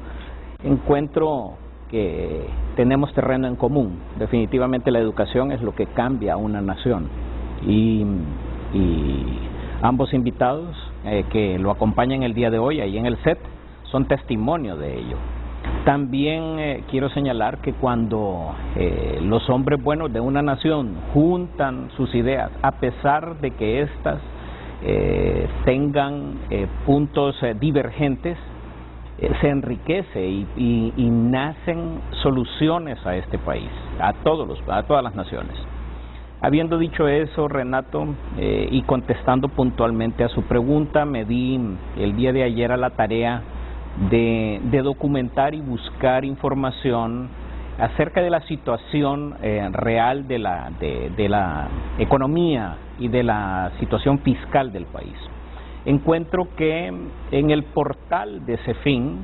encuentro que tenemos terreno en común. Definitivamente la educación es lo que cambia a una nación y ambos invitados que lo acompañan el día de hoy ahí en el set son testimonio de ello. También quiero señalar que cuando los hombres buenos de una nación juntan sus ideas, a pesar de que éstas tengan puntos divergentes, se enriquece y nacen soluciones a este país, a todas las naciones. Habiendo dicho eso, Renato, y contestando puntualmente a su pregunta, me di el día de ayer a la tarea de documentar y buscar información acerca de la situación real de la economía y de la situación fiscal del país. Encuentro que en el portal de CEFIN,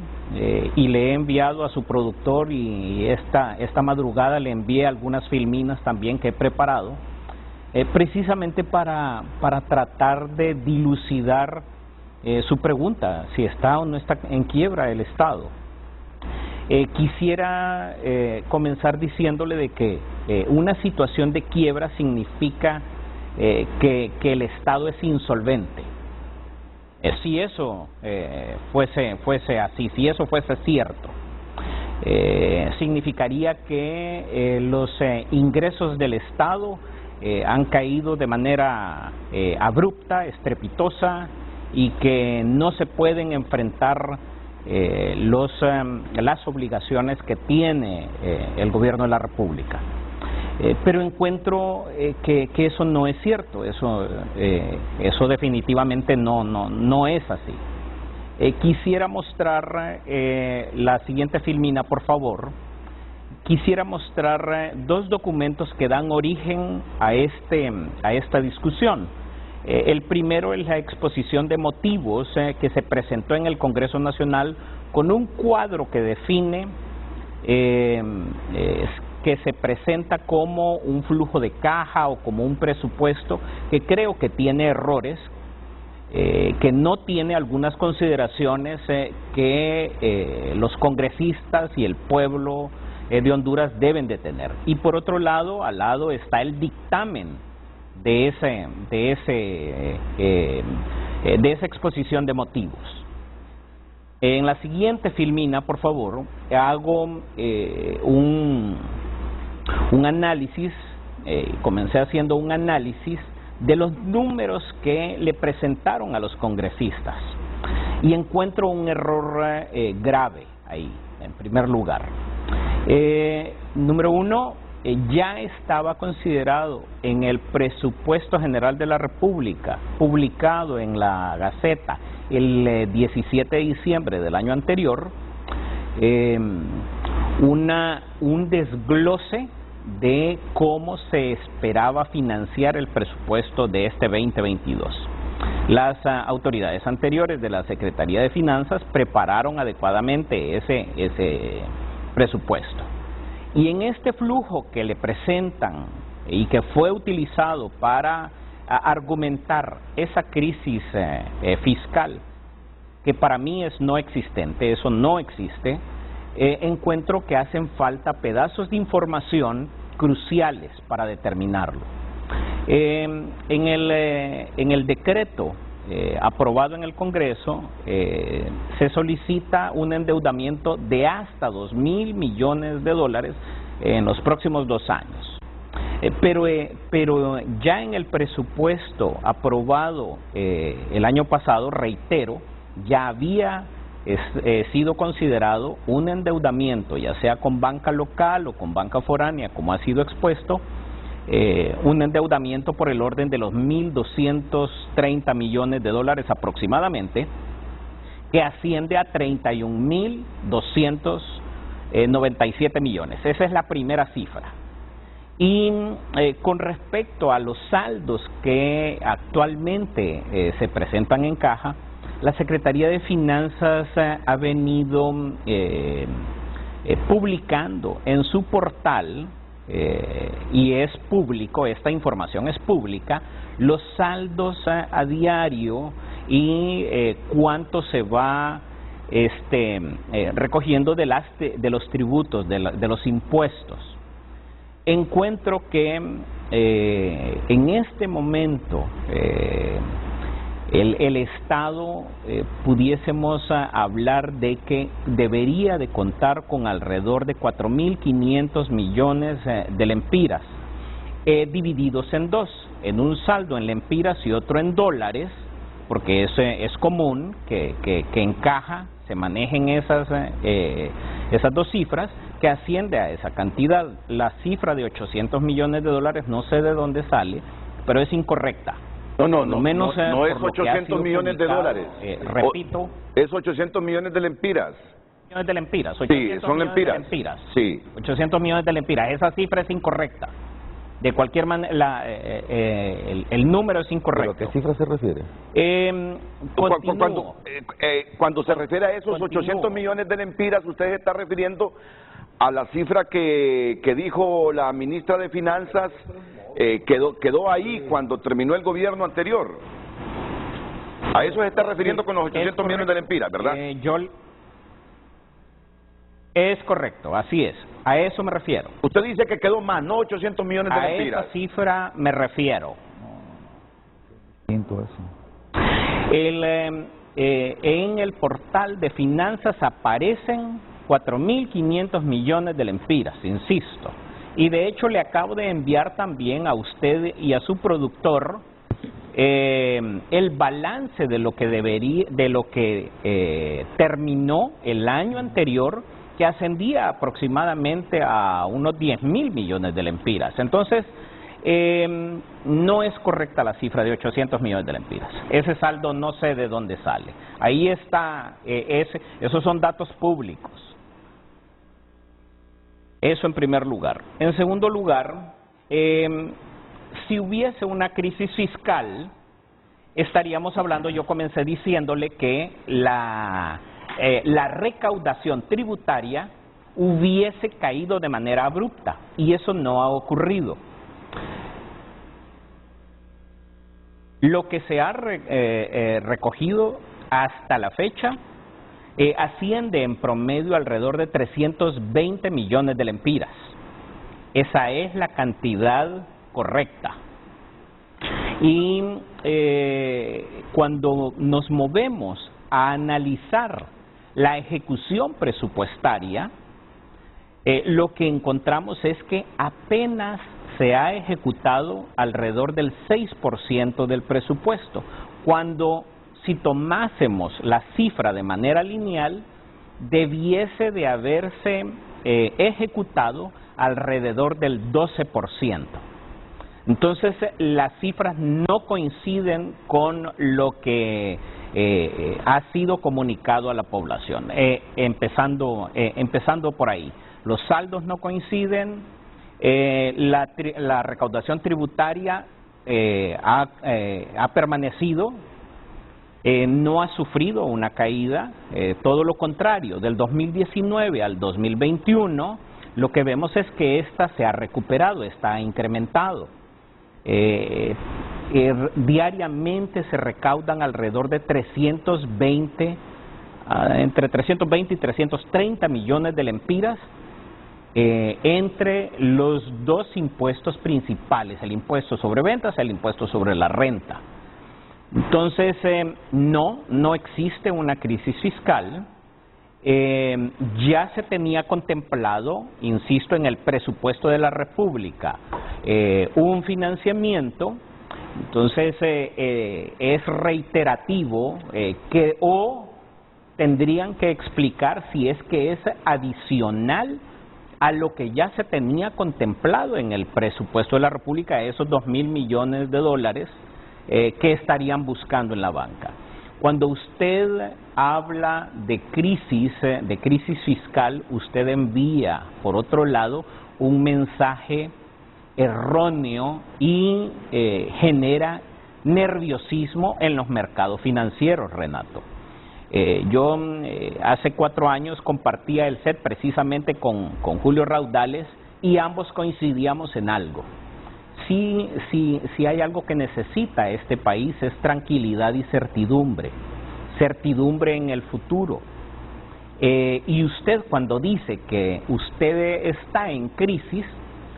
y le he enviado a su productor y esta madrugada le envié algunas filminas también que he preparado, precisamente para tratar de dilucidar su pregunta, si está o no está en quiebra el Estado. Quisiera comenzar diciéndole de que una situación de quiebra significa que el Estado es insolvente. Si eso fuese así, si eso fuese cierto, significaría que los ingresos del Estado han caído de manera abrupta, estrepitosa, y que no se pueden enfrentar las obligaciones que tiene el gobierno de la República. Pero encuentro que eso no es cierto, eso definitivamente no es así. Quisiera mostrar la siguiente filmina, por favor. Quisiera mostrar dos documentos que dan origen a esta discusión. El primero es la exposición de motivos que se presentó en el Congreso Nacional con un cuadro que define que se presenta como un flujo de caja o como un presupuesto que creo que tiene errores, que no tiene algunas consideraciones que los congresistas y el pueblo de Honduras deben de tener. Y por otro lado, al lado está el dictamen de esa exposición de motivos. En la siguiente filmina, por favor, hago un análisis, comencé haciendo un análisis de los números que le presentaron a los congresistas y encuentro un error grave ahí, en primer lugar. Número uno, ya estaba considerado en el presupuesto general de la República, publicado en la Gaceta el 17 de diciembre del año anterior, un desglose de cómo se esperaba financiar el presupuesto de este 2022. Las autoridades anteriores de la Secretaría de Finanzas prepararon adecuadamente ese presupuesto. Y en este flujo que le presentan y que fue utilizado para argumentar esa crisis fiscal, que para mí es no existente, eso no existe, encuentro que hacen falta pedazos de información cruciales para determinarlo. En el decreto aprobado en el Congreso se solicita un endeudamiento de hasta 2.000 millones de dólares en los próximos 2 años. Pero ya en el presupuesto aprobado el año pasado, reitero, ya había sido considerado un endeudamiento, ya sea con banca local o con banca foránea, como ha sido expuesto, un endeudamiento por el orden de los 1.230 millones de dólares aproximadamente, que asciende a 31.297 millones. Esa es la primera cifra. Y con respecto a los saldos que actualmente se presentan en caja, la Secretaría de Finanzas ha venido publicando en su portal, y es público, esta información es pública, los saldos a diario y cuánto se va recogiendo de los tributos, de los impuestos. Encuentro que en este momento el Estado pudiésemos hablar de que debería de contar con alrededor de 4.500 millones de lempiras, divididos en dos, en un saldo en lempiras y otro en dólares, porque es común que en caja se manejen esas dos cifras, que asciende a esa cantidad. La cifra de 800 millones de dólares no sé de dónde sale, pero es incorrecta. No es 800 millones de dólares. Repito. Es 800 millones de lempiras. Millones de lempiras. Sí, son lempiras. Sí. 800 millones de lempiras. Esa cifra es incorrecta. De cualquier manera, el número es incorrecto. ¿Pero a qué cifra se refiere? Cuando se refiere a esos 800 millones de lempiras, usted se está refiriendo a la cifra que dijo la ministra de Finanzas, quedó ahí cuando terminó el gobierno anterior. A eso se está refiriendo con los 800 millones de lempiras, ¿verdad? Es correcto, así es. A eso me refiero. Usted dice que quedó más, no 800 millones de lempiras. A esa cifra me refiero. En el portal de finanzas aparecen 4.500 millones de lempiras, insisto. Y de hecho le acabo de enviar también a usted y a su productor el balance de lo que terminó el año anterior, que ascendía aproximadamente a unos 10.000 millones de lempiras. Entonces, no es correcta la cifra de 800 millones de lempiras. Ese saldo no sé de dónde sale. Ahí está, esos son datos públicos. Eso en primer lugar. En segundo lugar, si hubiese una crisis fiscal, estaríamos hablando, yo comencé diciéndole que la recaudación tributaria hubiese caído de manera abrupta, y eso no ha ocurrido. Lo que se ha recogido hasta la fecha asciende en promedio alrededor de 320 millones de lempiras. Esa es la cantidad correcta. Y cuando nos movemos a analizar la ejecución presupuestaria, lo que encontramos es que apenas se ha ejecutado alrededor del 6% del presupuesto, cuando si tomásemos la cifra de manera lineal, debiese de haberse ejecutado alrededor del 12%. Entonces, las cifras no coinciden con lo que ha sido comunicado a la población, empezando por ahí. Los saldos no coinciden, la recaudación tributaria ha permanecido, no ha sufrido una caída, todo lo contrario, del 2019 al 2021 lo que vemos es que esta se ha recuperado, está incrementado. Diariamente se recaudan alrededor de entre 320 y 330 millones de lempiras entre los dos impuestos principales, el impuesto sobre ventas y el impuesto sobre la renta. Entonces, no existe una crisis fiscal. Ya se tenía contemplado, insisto, en el presupuesto de la República, un financiamiento. Entonces, es reiterativo o tendrían que explicar si es que es adicional a lo que ya se tenía contemplado en el presupuesto de la República, esos 2.000 millones de dólares que estarían buscando en la banca. Cuando usted habla de crisis fiscal, usted envía, por otro lado, un mensaje erróneo y genera nerviosismo en los mercados financieros, Renato. Yo hace 4 años compartía el set precisamente con Julio Raudales y ambos coincidíamos en algo. Si hay algo que necesita este país es tranquilidad y certidumbre en el futuro. Y usted cuando dice que usted está en crisis,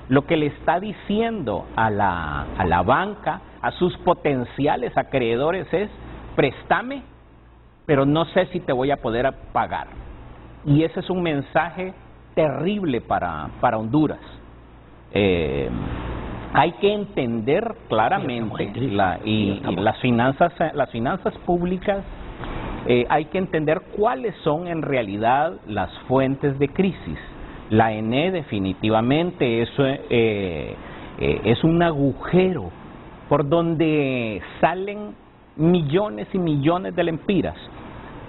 lo que le está diciendo a la banca, a sus potenciales acreedores es: préstame, pero no sé si te voy a poder pagar. Y ese es un mensaje terrible para Honduras. Hay que entender claramente las finanzas públicas, hay que entender cuáles son en realidad las fuentes de crisis. La ENE definitivamente es un agujero por donde salen millones y millones de lempiras.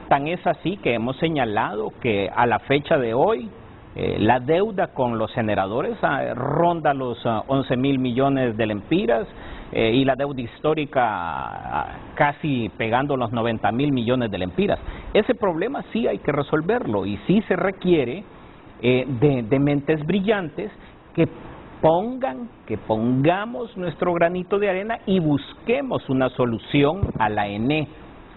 Tan es así que hemos señalado que a la fecha de hoy la deuda con los generadores ronda los 11.000 millones de lempiras y la deuda histórica casi pegando los 90.000 millones de lempiras. Ese problema sí hay que resolverlo y sí se requiere de mentes brillantes que pongamos nuestro granito de arena y busquemos una solución a la ENE,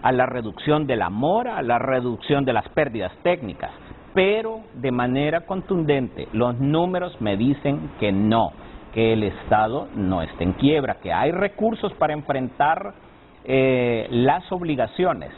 a la reducción de la mora, a la reducción de las pérdidas técnicas. Pero de manera contundente, los números me dicen que no, que el Estado no está en quiebra, que hay recursos para enfrentar las obligaciones.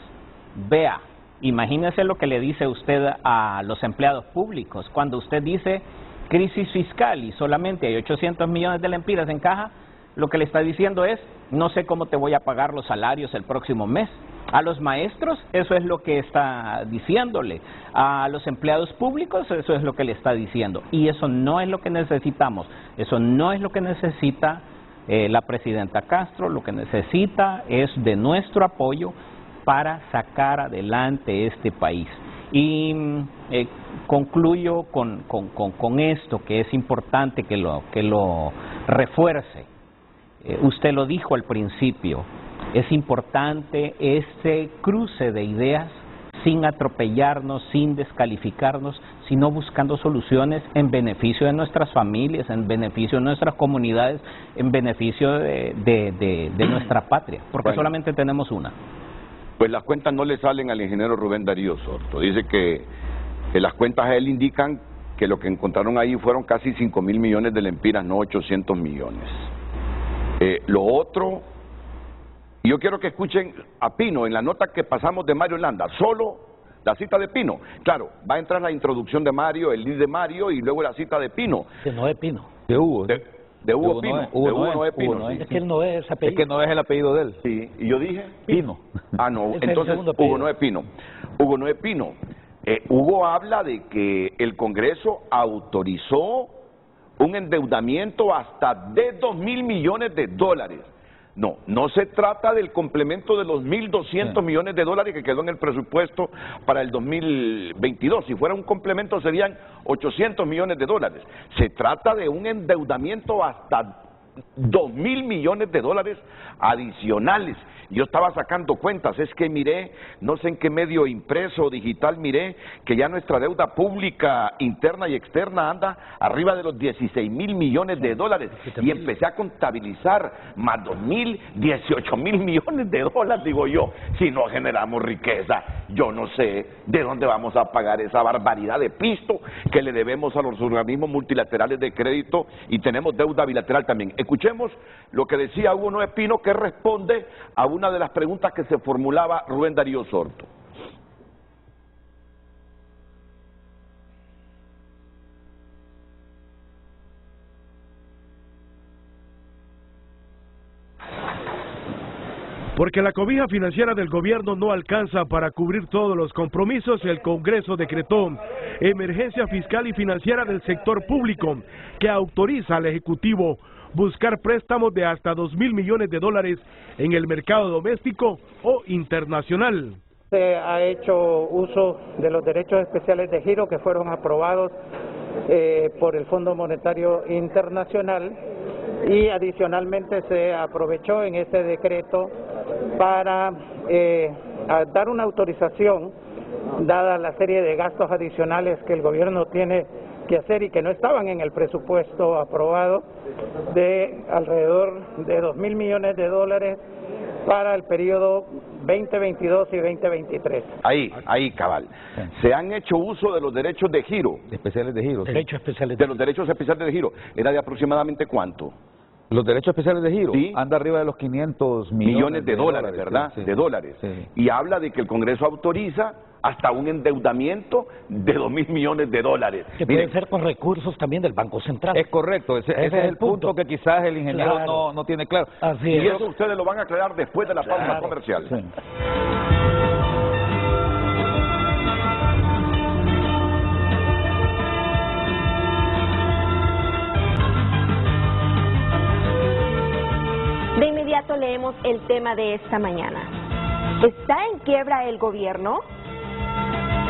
Vea, imagínese lo que le dice usted a los empleados públicos. Cuando usted dice crisis fiscal y solamente hay 800 millones de lempiras en caja, lo que le está diciendo es: no sé cómo te voy a pagar los salarios el próximo mes. A los maestros, eso es lo que está diciéndole. A los empleados públicos, eso es lo que le está diciendo. Y eso no es lo que necesitamos. Eso no es lo que necesita la presidenta Castro. Lo que necesita es de nuestro apoyo para sacar adelante este país. Y concluyo con esto, que es importante que lo refuerce. Usted lo dijo al principio. Es importante ese cruce de ideas sin atropellarnos, sin descalificarnos, sino buscando soluciones en beneficio de nuestras familias, en beneficio de nuestras comunidades, en beneficio de nuestra patria, porque bueno, solamente tenemos una. Pues las cuentas no le salen al ingeniero Rubén Darío Sorto. Dice que las cuentas a él indican que lo que encontraron ahí fueron casi 5.000 millones de lempiras, no 800 millones. Lo otro... Yo quiero que escuchen a Pino en la nota que pasamos de Mario Landa, solo la cita de Pino. Claro, va a entrar la introducción de Mario, el lead de Mario y luego la cita de Pino. Que no es Pino. De Hugo. De Hugo Pino. Hugo no es Pino. Hugo, sí. Es que él no es ese apellido. Es que no es el apellido de él. Sí, y yo dije Pino. Ah, no, entonces Hugo no es Pino. Hugo no es Pino. Hugo habla de que el Congreso autorizó un endeudamiento hasta de 2.000 millones de dólares. No se trata del complemento de los 1.200 millones de dólares que quedó en el presupuesto para el 2022. Si fuera un complemento serían 800 millones de dólares. Se trata de un endeudamiento hasta 2.000 millones de dólares adicionales. Yo estaba sacando cuentas, es que miré, no sé en qué medio impreso o digital miré, que ya nuestra deuda pública interna y externa anda arriba de los 16.000 millones de dólares. Y empecé a contabilizar más 2.000, 18.000 millones de dólares, digo yo. Si no generamos riqueza, yo no sé de dónde vamos a pagar esa barbaridad de pisto que le debemos a los organismos multilaterales de crédito, y tenemos deuda bilateral también. Escuchemos lo que decía Hugo Noé Pino, que responde a una de las preguntas que se formulaba Rubén Darío Sorto. Porque la cobija financiera del gobierno no alcanza para cubrir todos los compromisos, el Congreso decretó emergencia fiscal y financiera del sector público, que autoriza al Ejecutivo buscar préstamos de hasta 2.000 millones de dólares en el mercado doméstico o internacional. Se ha hecho uso de los derechos especiales de giro que fueron aprobados por el Fondo Monetario Internacional, y adicionalmente se aprovechó en ese decreto para dar una autorización, dada la serie de gastos adicionales que el gobierno tiene que hacer y que no estaban en el presupuesto aprobado, de alrededor de 2.000 millones de dólares para el periodo 2022 y 2023. Ahí, cabal. Se han hecho uso de los derechos de giro. Especiales de giro. Derechos especiales de los derechos especiales de giro. ¿Era de aproximadamente cuánto? Los derechos especiales de giro, sí, anda arriba de los 500 millones de dólares, ¿verdad? Sí. De dólares. Sí. Y habla de que el Congreso autoriza hasta un endeudamiento de 2.000 millones de dólares. Que puede ser con recursos también del Banco Central. Es correcto, ese es el punto que quizás el ingeniero no tiene claro. Así y es. eso ustedes lo van a aclarar después de la pausa comercial. Sí. De inmediato leemos el tema de esta mañana. ¿Está en quiebra el gobierno?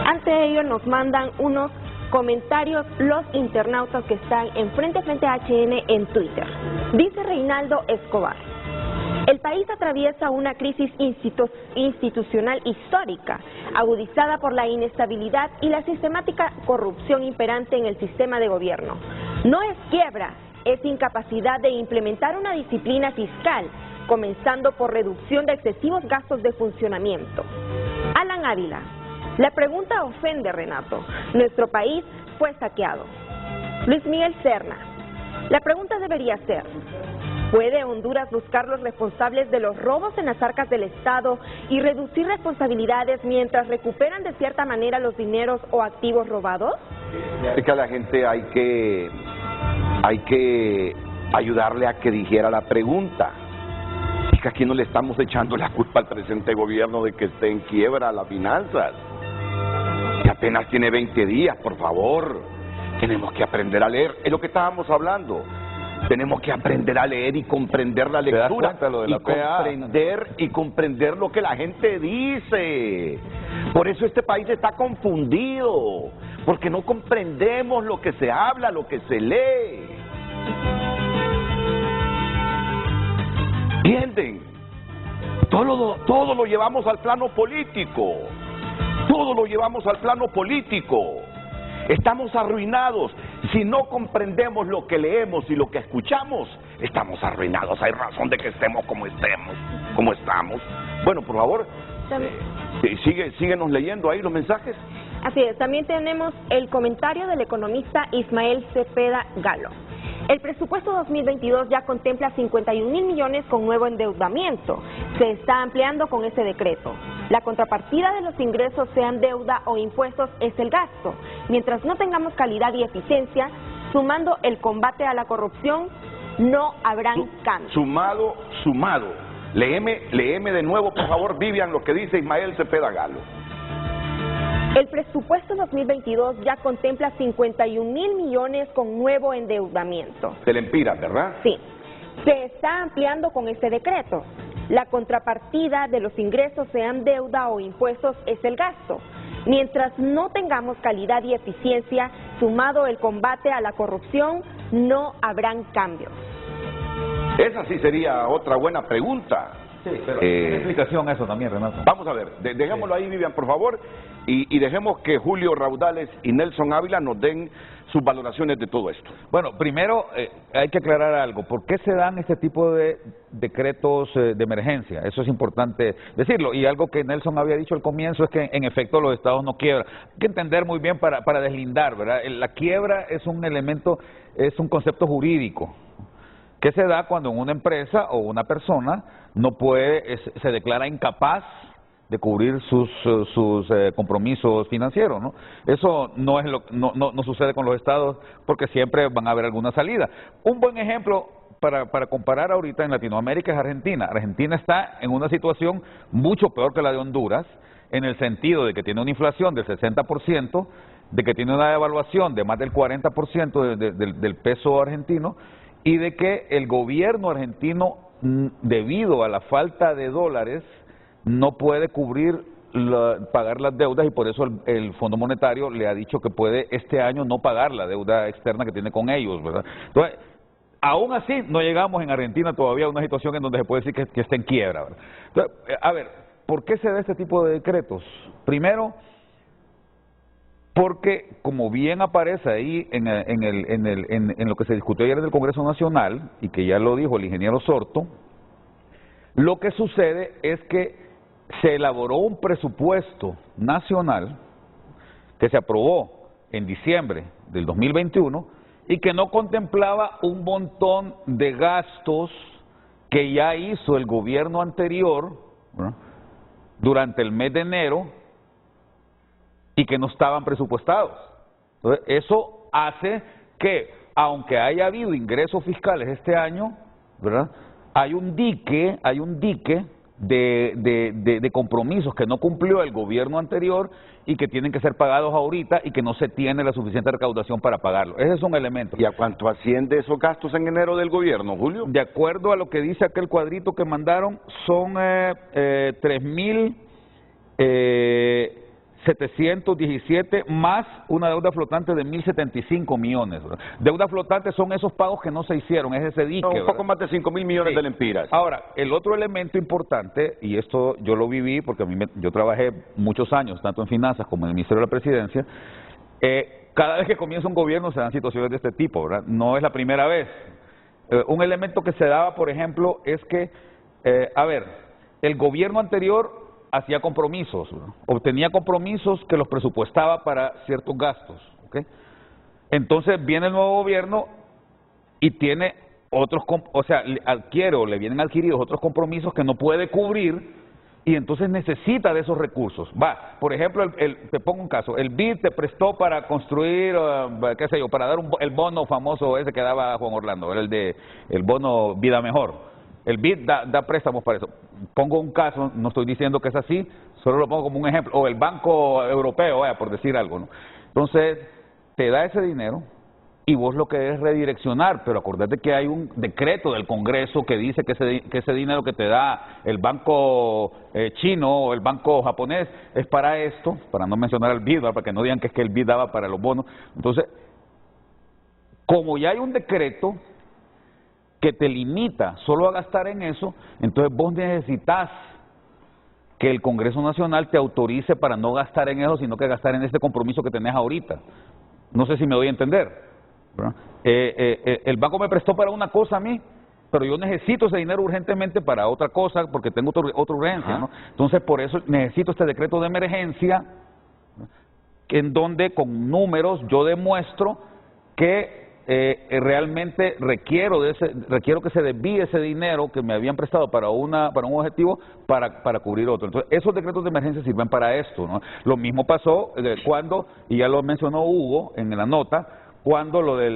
Ante ello nos mandan unos comentarios los internautas que están en Frente a Frente HN en Twitter. Dice Reinaldo Escobar: el país atraviesa una crisis institucional histórica, agudizada por la inestabilidad y la sistemática corrupción imperante en el sistema de gobierno. No es quiebra, es incapacidad de implementar una disciplina fiscal, comenzando por reducción de excesivos gastos de funcionamiento. Alan Ávila: la pregunta ofende, Renato. Nuestro país fue saqueado. Luis Miguel Serna: la pregunta debería ser: ¿puede Honduras buscar los responsables de los robos en las arcas del Estado y reducir responsabilidades mientras recuperan de cierta manera los dineros o activos robados? Es que a la gente hay que ayudarle a que dijera la pregunta. Es que aquí no le estamos echando la culpa al presente gobierno de que esté en quiebra las finanzas. Que apenas tiene 20 días, por favor. Tenemos que aprender a leer. Es lo que estábamos hablando. Tenemos que aprender a leer y comprender la lectura. Y comprender lo que la gente dice. Por eso este país está confundido. Porque no comprendemos lo que se habla, lo que se lee. ¿Entienden? Todo lo llevamos al plano político. Todo lo llevamos al plano político. Estamos arruinados. Si no comprendemos lo que leemos y lo que escuchamos, estamos arruinados. Hay razón de que estemos como estamos. Bueno, por favor, síguenos leyendo ahí los mensajes. Así es, también tenemos el comentario del economista Ismael Cepeda Galo. El presupuesto 2022 ya contempla 51.000 millones con nuevo endeudamiento. Se está ampliando con ese decreto. La contrapartida de los ingresos, sean deuda o impuestos, es el gasto. Mientras no tengamos calidad y eficiencia, sumando el combate a la corrupción, no habrán cambios. Sumado. Léeme de nuevo, por favor, Vivian, lo que dice Ismael Cepeda Galo. El presupuesto 2022 ya contempla 51.000 millones con nuevo endeudamiento. Del Empira, ¿verdad? Sí. Se está ampliando con este decreto. La contrapartida de los ingresos, sean deuda o impuestos, es el gasto. Mientras no tengamos calidad y eficiencia, sumado el combate a la corrupción, no habrán cambios. Esa sí sería otra buena pregunta. Sí, pero una explicación a eso también, Renato. Vamos a ver, dejémoslo ahí, Vivian, por favor, y dejemos que Julio Raudales y Nelson Ávila nos den sus valoraciones de todo esto. Bueno, primero hay que aclarar algo. ¿Por qué se dan este tipo de decretos de emergencia? Eso es importante decirlo. Y algo que Nelson había dicho al comienzo es que en efecto los estados no quiebran. Hay que entender muy bien para deslindar, ¿verdad? La quiebra es un elemento, es un concepto jurídico que se da cuando una empresa o una persona no puede, se declara incapaz de cubrir sus compromisos financieros, ¿no? Eso no es no sucede con los estados porque siempre van a haber alguna salida. Un buen ejemplo para comparar ahorita en Latinoamérica es Argentina. Argentina está en una situación mucho peor que la de Honduras, en el sentido de que tiene una inflación del 60%, de que tiene una devaluación de más del 40% del peso argentino, y de que el gobierno argentino, debido a la falta de dólares, no puede pagar las deudas, y por eso el Fondo Monetario le ha dicho que puede este año no pagar la deuda externa que tiene con ellos, ¿verdad? Entonces, aún así no llegamos en Argentina todavía a una situación en donde se puede decir que está en quiebra, ¿verdad? Entonces, a ver, ¿por qué se da este tipo de decretos? Primero, porque como bien aparece ahí en lo que se discutió ayer en el Congreso Nacional, y que ya lo dijo el ingeniero Sorto, lo que sucede es que se elaboró un presupuesto nacional que se aprobó en diciembre del 2021 y que no contemplaba un montón de gastos que ya hizo el gobierno anterior, ¿verdad?, durante el mes de enero, y que no estaban presupuestados. Entonces, eso hace que, aunque haya habido ingresos fiscales este año, ¿verdad?, hay un dique de compromisos que no cumplió el gobierno anterior y que tienen que ser pagados ahorita y que no se tiene la suficiente recaudación para pagarlo. Ese es un elemento. ¿Y a cuánto asciende esos gastos en enero del gobierno, Julio? De acuerdo a lo que dice aquel cuadrito que mandaron, son 3.717 más una deuda flotante de 1.075 millones. ¿verdad? Deuda flotante son esos pagos que no se hicieron, es ese dique. No, un poco más de 5.000 millones de lempiras. Ahora, el otro elemento importante, y esto yo lo viví porque yo trabajé muchos años, tanto en finanzas como en el Ministerio de la Presidencia, cada vez que comienza un gobierno se dan situaciones de este tipo, ¿verdad? No es la primera vez. Un elemento que se daba, por ejemplo, es que, el gobierno anterior hacía compromisos, ¿no?, obtenía compromisos que los presupuestaba para ciertos gastos, ¿ok? Entonces viene el nuevo gobierno y tiene otros, le vienen adquiridos otros compromisos que no puede cubrir y entonces necesita de esos recursos. Por ejemplo, te pongo un caso, el BID te prestó para construir, para dar el bono famoso ese que daba Juan Orlando, era el bono Vida Mejor. El BID da préstamos para eso. Pongo un caso, no estoy diciendo que es así, solo lo pongo como un ejemplo. O el Banco Europeo, por decir algo, ¿no? Entonces, te da ese dinero y vos lo que es redireccionar, pero acordate que hay un decreto del Congreso que dice que ese dinero que te da el banco chino o el banco japonés es para esto, para no mencionar el BID, ¿verdad?, para que no digan que es que el BID daba para los bonos. Entonces, como ya hay un decreto que te limita solo a gastar en eso, entonces vos necesitas que el Congreso Nacional te autorice para no gastar en eso, sino que gastar en este compromiso que tenés ahorita. No sé si me doy a entender, ¿verdad? El banco me prestó para una cosa a mí, pero yo necesito ese dinero urgentemente para otra cosa porque tengo otra urgencia, ¿no? Entonces, por eso necesito este decreto de emergencia, en donde con números yo demuestro que realmente requiero que se desvíe ese dinero que me habían prestado para un objetivo para cubrir otro. Entonces, esos decretos de emergencia sirven para esto, ¿no? Lo mismo pasó cuando, y ya lo mencionó Hugo en la nota, cuando lo de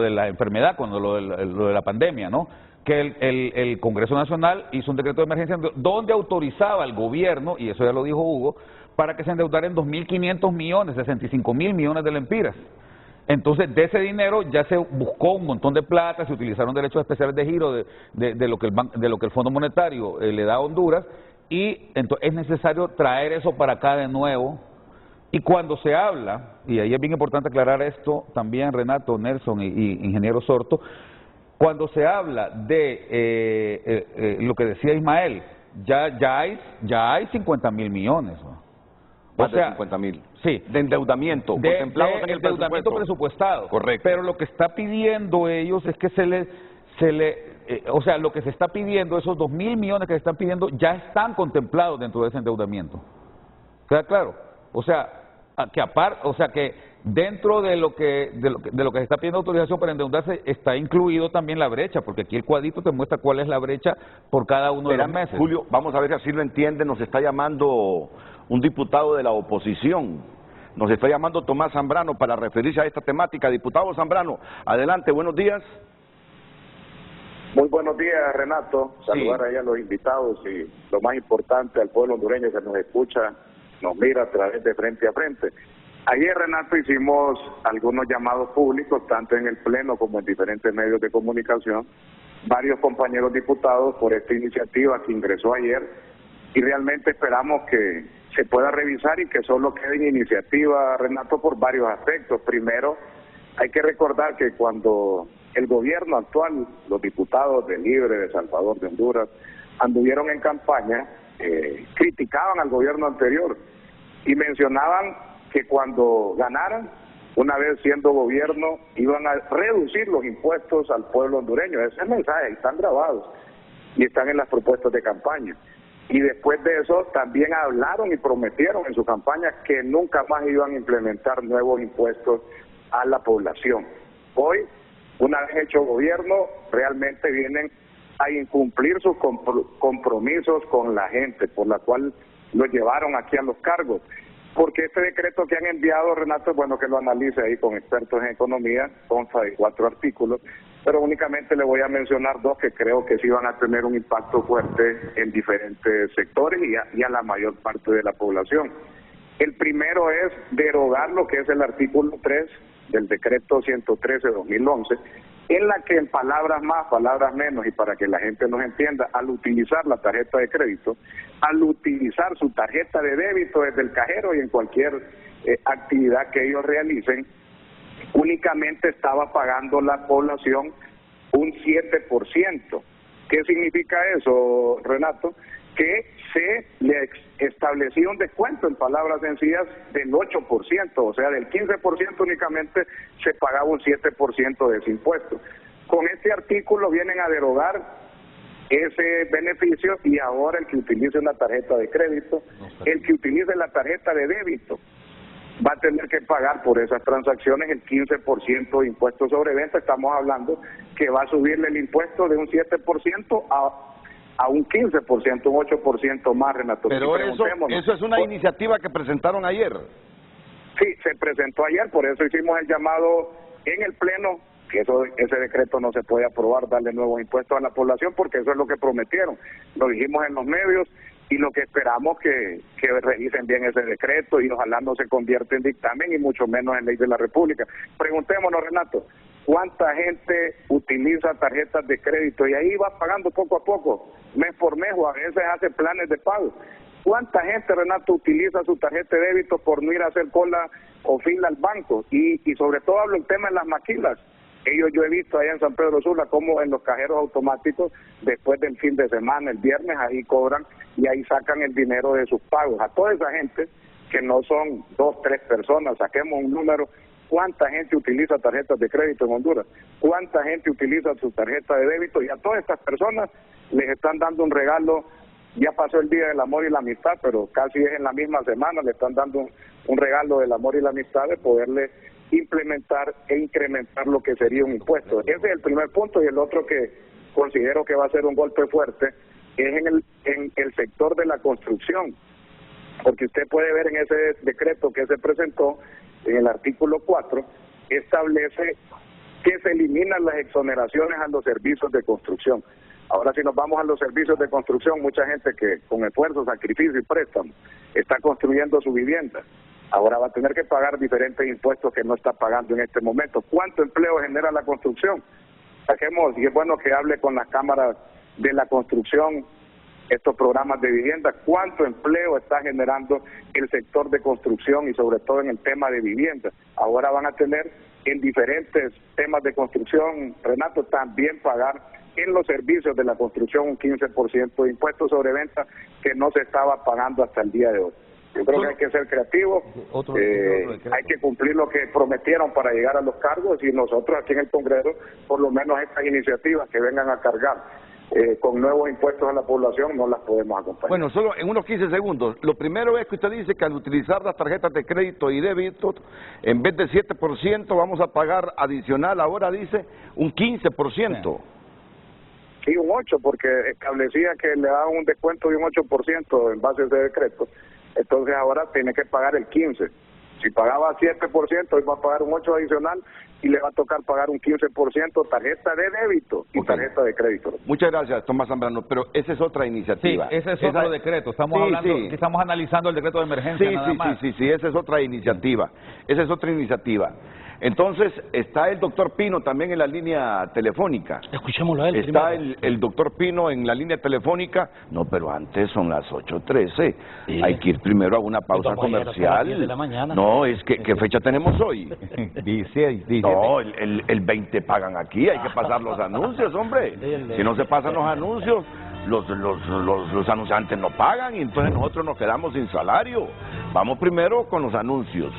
la enfermedad, cuando lo de la pandemia, ¿no?, que el Congreso Nacional hizo un decreto de emergencia donde autorizaba al gobierno, y eso ya lo dijo Hugo, para que se endeudara en 2.500 millones, 65.000 millones de lempiras. Entonces, de ese dinero ya se buscó un montón de plata, se utilizaron derechos especiales de giro de lo que el Fondo Monetario le da a Honduras, y entonces es necesario traer eso para acá de nuevo. Y cuando se habla, y ahí es bien importante aclarar esto también, Renato, Nelson y ingeniero Sorto, Cuando se habla de lo que decía Ismael, ya hay 50.000 millones, ¿no? Más de 50.000. Sí. De endeudamiento, contemplados en el endeudamiento presupuestado. Correcto. Pero lo que está pidiendo ellos es que o sea, lo que se está pidiendo, esos 2.000 millones que se están pidiendo, ya están contemplados dentro de ese endeudamiento. ¿Queda claro? O sea, que dentro de lo que se está pidiendo autorización para endeudarse está incluido también la brecha, porque aquí el cuadrito te muestra cuál es la brecha por cada uno de los meses. Julio, vamos a ver si así lo entiende, nos está llamando un diputado de la oposición, nos está llamando Tomás Zambrano para referirse a esta temática. Diputado Zambrano, adelante, buenos días. Muy buenos días, Renato. Saludar ahí a los invitados y lo más importante al pueblo hondureño que nos escucha, nos mira a través de Frente a Frente. Ayer, Renato, hicimos algunos llamados públicos, tanto en el Pleno como en diferentes medios de comunicación, varios compañeros diputados por esta iniciativa que ingresó ayer, y realmente esperamos que se pueda revisar y que solo quede en iniciativa, Renato, por varios aspectos. Primero, hay que recordar que cuando el gobierno actual, los diputados de Libre, de Salvador, de Honduras, anduvieron en campaña, criticaban al gobierno anterior y mencionaban que cuando ganaran, una vez siendo gobierno, iban a reducir los impuestos al pueblo hondureño. Ese mensaje están grabados y están en las propuestas de campaña. Y después de eso también hablaron y prometieron en su campaña que nunca más iban a implementar nuevos impuestos a la población. Hoy, una vez hecho gobierno, realmente vienen a incumplir sus compromisos con la gente, por la cual los llevaron aquí a los cargos. Porque este decreto que han enviado, Renato, es bueno que lo analice ahí con expertos en economía, consta de 4 artículos, pero únicamente le voy a mencionar 2 que creo que sí van a tener un impacto fuerte en diferentes sectores y a la mayor parte de la población. El primero es derogar lo que es el artículo 3 del decreto 113-2011, en la que en palabras más, palabras menos, y para que la gente nos entienda, al utilizar la tarjeta de crédito, al utilizar su tarjeta de débito desde el cajero y en cualquier actividad que ellos realicen, únicamente estaba pagando la población un 7%. ¿Qué significa eso, Renato? Que se le establecía un descuento, en palabras sencillas, del 8%, o sea, del 15% únicamente se pagaba un 7% de ese impuesto. Con este artículo vienen a derogar ese beneficio y ahora el que utilice una tarjeta de crédito, el que utilice la tarjeta de débito, va a tener que pagar por esas transacciones el 15% de impuesto sobre venta. Estamos hablando que va a subirle el impuesto de un 7% a un 15%, un 8% más, Renato. Pero eso es una iniciativa que presentaron ayer. Sí, se presentó ayer, por eso hicimos el llamado en el Pleno, que ese decreto no se puede aprobar, darle nuevos impuestos a la población, porque eso es lo que prometieron. Lo dijimos en los medios y lo que esperamos que revisen bien ese decreto y ojalá no se convierta en dictamen y mucho menos en ley de la República. Preguntémonos, Renato, ¿cuánta gente utiliza tarjetas de crédito y ahí va pagando poco a poco, mes por mes, o a veces hace planes de pago? ¿Cuánta gente, Renato, utiliza su tarjeta de débito por no ir a hacer cola o fila al banco? Y sobre todo hablo el tema de las maquilas. Yo he visto allá en San Pedro Sula como en los cajeros automáticos, después del fin de semana, el viernes, ahí cobran y ahí sacan el dinero de sus pagos. A toda esa gente, que no son 2, 3 personas, saquemos un número. ¿Cuánta gente utiliza tarjetas de crédito en Honduras? ¿Cuánta gente utiliza su tarjeta de débito? Y a todas estas personas les están dando un regalo. Ya pasó el Día del Amor y la Amistad, pero casi es en la misma semana, le están dando un regalo del amor y la amistad de poderle implementar e incrementar lo que sería un impuesto. Ese es el primer punto, y el otro que considero que va a ser un golpe fuerte es en el sector de la construcción, porque usted puede ver en ese decreto que se presentó, en el artículo 4, establece que se eliminan las exoneraciones a los servicios de construcción. Ahora, si nos vamos a los servicios de construcción, mucha gente que con esfuerzo, sacrificio y préstamo está construyendo su vivienda, ahora va a tener que pagar diferentes impuestos que no está pagando en este momento. ¿Cuánto empleo genera la construcción? Saquemos, y es bueno que hable con las cámaras de la construcción, estos programas de vivienda, cuánto empleo está generando el sector de construcción y sobre todo en el tema de vivienda. Ahora van a tener en diferentes temas de construcción, Renato, también pagar en los servicios de la construcción un 15% de impuestos sobre venta que no se estaba pagando hasta el día de hoy. Yo creo que hay que ser creativos, hay que cumplir lo que prometieron para llegar a los cargos, y nosotros aquí en el Congreso, por lo menos estas iniciativas que vengan a cargar con nuevos impuestos a la población, no las podemos acompañar. Bueno, solo en unos 15 segundos. Lo primero es que usted dice que al utilizar las tarjetas de crédito y débito, en vez de 7% vamos a pagar adicional, ahora dice un 15%. Sí, un 8%, porque establecía que le daban un descuento de un 8% en base a ese decreto. Entonces ahora tiene que pagar el 15%. Si pagaba 7%, hoy va a pagar un 8% adicional y le va a tocar pagar un 15% tarjeta de débito y tarjeta de crédito. Muchas gracias, Tomás Zambrano, pero esa es otra iniciativa. Sí, ese es otro decreto. Estamos hablando, estamos analizando el decreto de emergencia nada más. Sí, esa es otra iniciativa. Esa es otra iniciativa. Entonces, está el doctor Pino también en la línea telefónica. Escuchémoslo a él. Está el doctor Pino en la línea telefónica. No, pero antes son las 8:13. Sí. Hay que ir primero a una pausa comercial. De la mañana. No, es que ¿qué fecha tenemos hoy? 16. No, el 20 pagan aquí. Hay que pasar los anuncios, hombre. Si no se pasan los anuncios, los anunciantes no pagan y entonces nosotros nos quedamos sin salario. Vamos primero con los anuncios.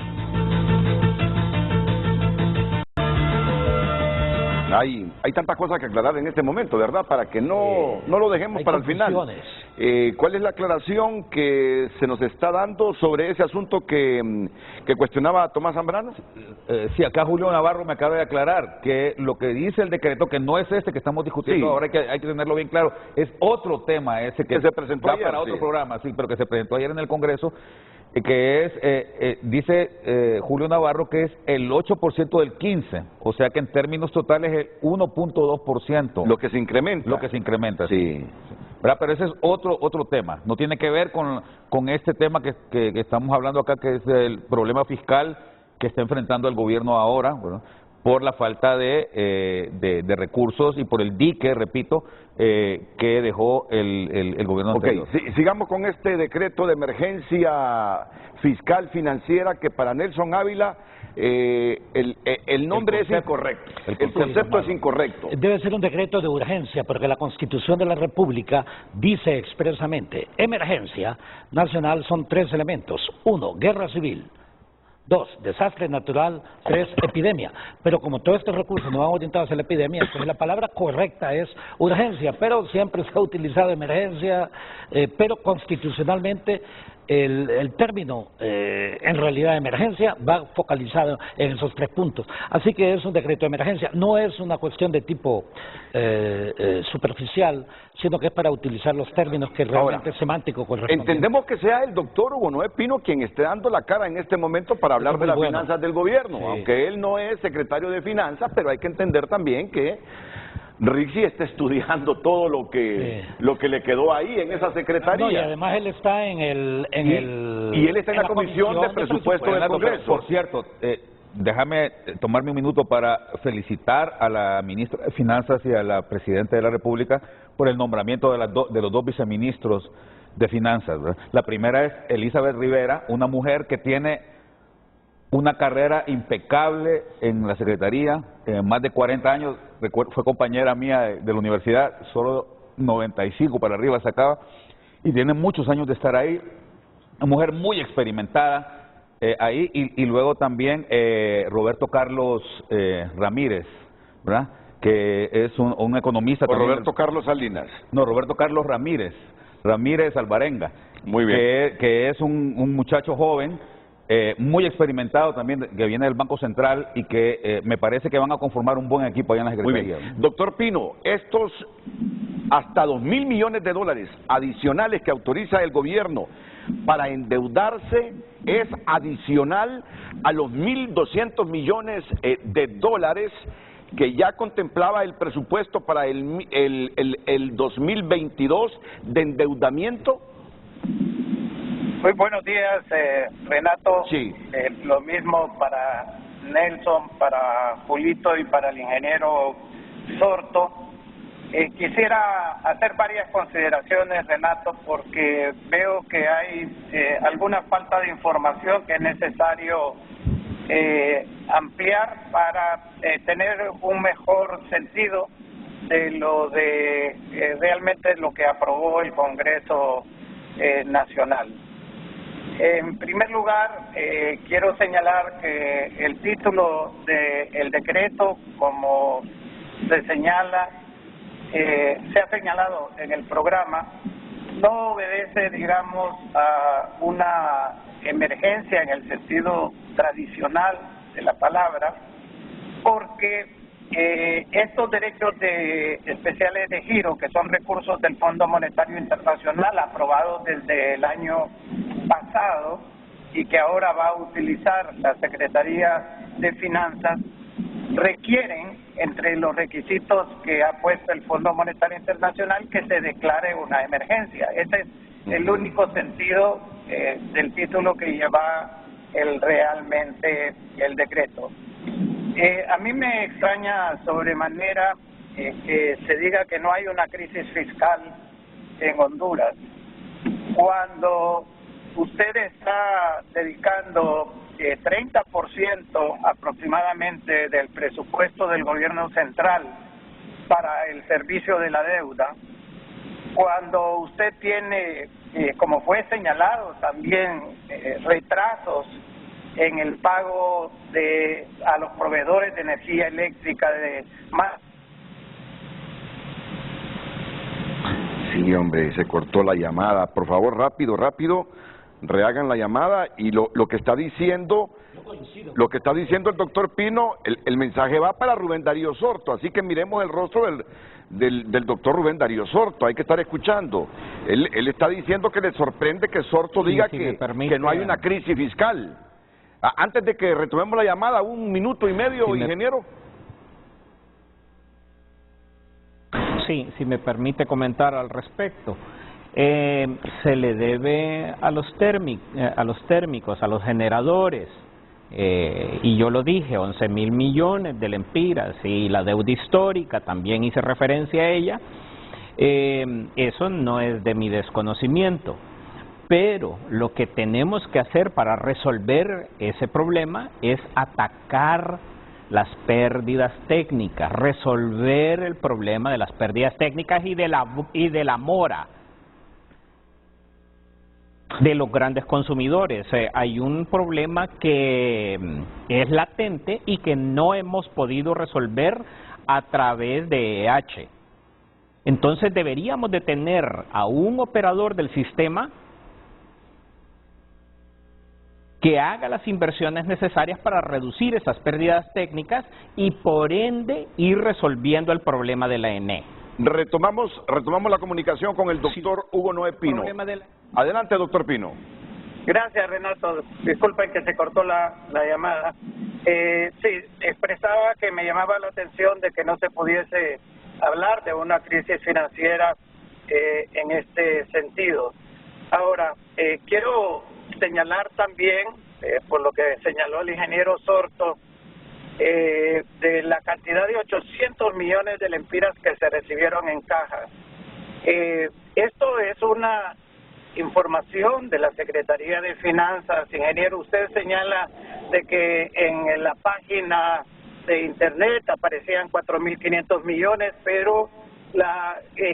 Hay tantas cosas que aclarar en este momento, ¿verdad? Para que no lo dejemos para el final. ¿Cuál es la aclaración que se nos está dando sobre ese asunto que cuestionaba Tomás Zambrano? Sí, acá Julio Navarro me acaba de aclarar que lo que dice el decreto, que no es este que estamos discutiendo, ahora hay que tenerlo bien claro, es otro tema ese que se presentó ayer, para otro programa, sí, pero que se presentó ayer en el Congreso, que es, dice Julio Navarro que es el 8% del 15%, o sea que en términos totales es el 1.2%. Lo que se incrementa. Lo que se incrementa, sí. ¿Verdad? Pero ese es otro tema, no tiene que ver con este tema que estamos hablando acá, que es el problema fiscal que está enfrentando el gobierno ahora, ¿verdad? Por la falta de recursos y por el dique, repito, que dejó el gobierno anterior. Sigamos con este decreto de emergencia fiscal financiera que para Nelson Ávila el nombre es incorrecto, el concepto es incorrecto. Debe ser un decreto de urgencia porque la Constitución de la República dice expresamente, emergencia nacional son 3 elementos: 1, guerra civil; 2, desastre natural; 3, epidemia. Pero como todos estos recursos no van orientados a la epidemia, entonces la palabra correcta es urgencia, pero siempre se ha utilizado emergencia, pero constitucionalmente el término en realidad emergencia va focalizado en esos 3 puntos. Así que es un decreto de emergencia, no es una cuestión de tipo superficial, sino que es para utilizar los términos que realmente semántico corresponden. Entendemos que sea el doctor Hugo Noé Pino quien esté dando la cara en este momento para hablar de las finanzas del gobierno, aunque él no es secretario de finanzas, pero hay que entender también que Rixi está estudiando todo lo que le quedó ahí en esa secretaría. No, y además él está en él está en la comisión de presupuesto del Congreso. Por cierto, déjame tomarme un minuto para felicitar a la ministra de Finanzas y a la presidenta de la República por el nombramiento de los 2 viceministros de Finanzas, ¿verdad? La primera es Elizabeth Rivera, una mujer que tiene una carrera impecable en la Secretaría, más de 40 años, fue compañera mía de la universidad, solo 95 para arriba sacaba, y tiene muchos años de estar ahí, una mujer muy experimentada ahí, y luego también Roberto Carlos Ramírez, ¿verdad? Que es un economista. Roberto Carlos Salinas. No, Roberto Carlos Ramírez Alvarenga. Muy bien. Que es un muchacho joven, muy experimentado también, que viene del Banco Central y que me parece que van a conformar un buen equipo allá en la Secretaría. Muy bien. Doctor Pino, estos hasta $2.000 millones adicionales que autoriza el gobierno para endeudarse es adicional a los 1.200 millones de dólares que ya contemplaba el presupuesto para el 2022 de endeudamiento. Muy buenos días, Renato. Sí. Lo mismo para Nelson, para Julito y para el ingeniero Sorto. Quisiera hacer varias consideraciones, Renato, porque veo que hay alguna falta de información que es necesario ampliar para tener un mejor sentido de lo de realmente lo que aprobó el Congreso Nacional. En primer lugar, quiero señalar que el título del decreto, como se señala, se ha señalado en el programa, no obedece, digamos, a una emergencia en el sentido tradicional de la palabra, porque estos derechos especiales de giro, que son recursos del Fondo Monetario Internacional aprobados desde el año pasado y que ahora va a utilizar la Secretaría de Finanzas, requieren, entre los requisitos que ha puesto el Fondo Monetario Internacional, que se declare una emergencia. Ese es el único sentido del título que lleva realmente el decreto. A mí me extraña sobremanera que se diga que no hay una crisis fiscal en Honduras, cuando usted está dedicando 30% aproximadamente del presupuesto del gobierno central para el servicio de la deuda, cuando usted tiene, como fue señalado también, retrasos en el pago a los proveedores de energía eléctrica de más. Sí, hombre, se cortó la llamada. Por favor, rápido, rehagan la llamada y lo que está diciendo, el doctor Pino, el mensaje va para Rubén Darío Sorto, así que miremos el rostro del doctor Rubén Darío Sorto, hay que estar escuchando. Él está diciendo que le sorprende que Sorto diga que no hay una crisis fiscal. Antes de que retomemos la llamada, 1 minuto y medio, ingeniero. Sí, si me permite comentar al respecto. Se le debe a los térmicos, a los generadores, y yo lo dije, 11.000 millones de lempiras, y la deuda histórica, también hice referencia a ella. Eso no es de mi desconocimiento. Pero lo que tenemos que hacer para resolver ese problema es atacar las pérdidas técnicas, resolver el problema de las pérdidas técnicas y de la mora de los grandes consumidores. Hay un problema que es latente y que no hemos podido resolver a través de EH. Entonces deberíamos de tener a un operador del sistema que haga las inversiones necesarias para reducir esas pérdidas técnicas y por ende ir resolviendo el problema de la ENE. Retomamos la comunicación con el doctor Hugo Noé Pino. Adelante, doctor Pino. Gracias, Renato. Disculpen que se cortó la llamada. Sí, expresaba que me llamaba la atención de que no se pudiese hablar de una crisis financiera en este sentido. Ahora, quiero señalar también, por lo que señaló el ingeniero Sorto, de la cantidad de 800 millones de lempiras que se recibieron en caja. Esto es una información de la Secretaría de Finanzas. Ingeniero, usted señala de que en la página de internet aparecían 4.500 millones, pero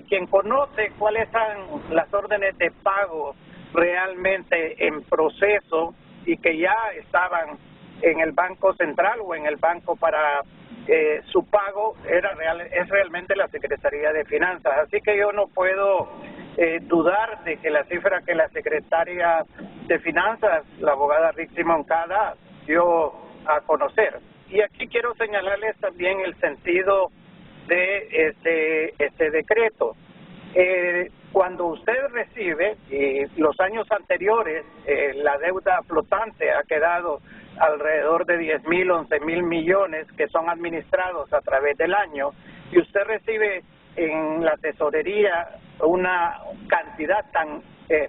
quien conoce cuáles son las órdenes de pago realmente en proceso y que ya estaban en el Banco Central o en el banco para su pago es realmente la Secretaría de Finanzas. Así que yo no puedo dudar de que la cifra que la Secretaria de Finanzas, la abogada Rixi Moncada, dio a conocer. Y aquí quiero señalarles también el sentido de este decreto. Cuando usted recibe, y los años anteriores, la deuda flotante ha quedado alrededor de 10.000, 11.000 millones que son administrados a través del año, y usted recibe en la tesorería una cantidad tan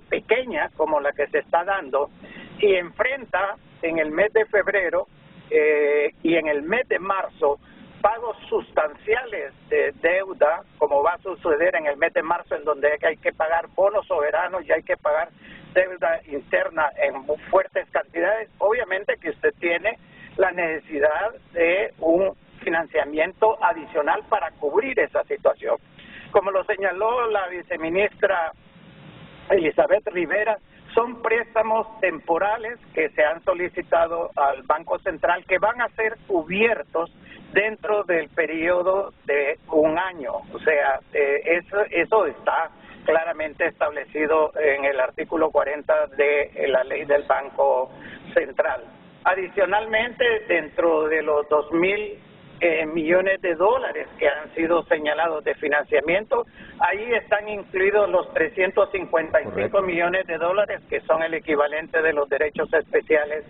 pequeña como la que se está dando, y enfrenta en el mes de febrero y en el mes de marzo pagos sustanciales de deuda, como va a suceder en el mes de marzo, en donde hay que pagar bonos soberanos y hay que pagar deuda interna en fuertes cantidades. Obviamente que usted tiene la necesidad de un financiamiento adicional para cubrir esa situación. Como lo señaló la viceministra Elizabeth Rivera, son préstamos temporales que se han solicitado al Banco Central que van a ser cubiertos dentro del periodo de un año. O sea, eso está claramente establecido en el artículo 40 de la ley del Banco Central. Adicionalmente, dentro de los 2.000 millones de dólares que han sido señalados de financiamiento, ahí están incluidos los 355 millones de dólares que son el equivalente de los derechos especiales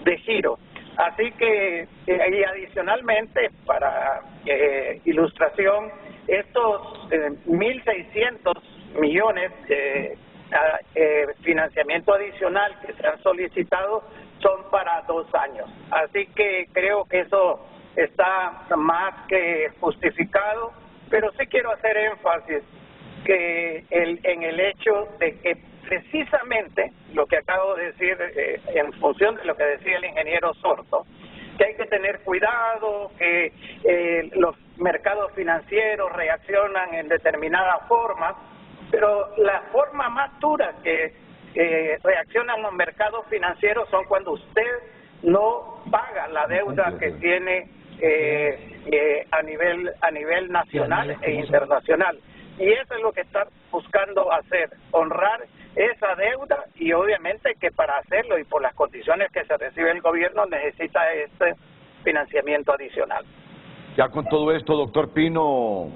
de giro. Así que, y adicionalmente, para ilustración, estos 1.600 millones de financiamiento adicional que se han solicitado son para 2 años. Así que creo que eso está más que justificado, pero sí quiero hacer énfasis que en el hecho de que precisamente lo que acabo de decir, en función de lo que decía el ingeniero Sorto, que hay que tener cuidado, que los mercados financieros reaccionan en determinadas formas, pero la forma más dura que reaccionan los mercados financieros son cuando usted no paga la deuda que tiene a nivel nacional e internacional. Y eso es lo que está buscando hacer, honrar esa deuda, y obviamente que para hacerlo y por las condiciones que se recibe el gobierno necesita este financiamiento adicional. Ya con todo esto, doctor Pino,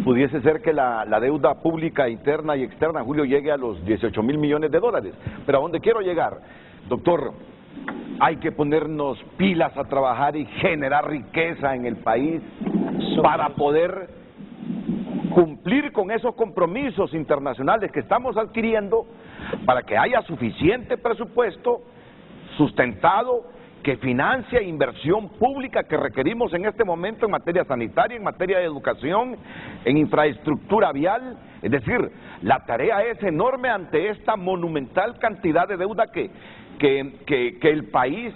pudiese ser que la deuda pública interna y externa, Julio, llegue a los 18.000 millones de dólares. Pero ¿a dónde quiero llegar? Doctor, hay que ponernos pilas a trabajar y generar riqueza en el país para poder cumplir con esos compromisos internacionales que estamos adquiriendo, para que haya suficiente presupuesto sustentado que financia inversión pública que requerimos en este momento en materia sanitaria, en materia de educación, en infraestructura vial. Es decir, la tarea es enorme ante esta monumental cantidad de deuda que el país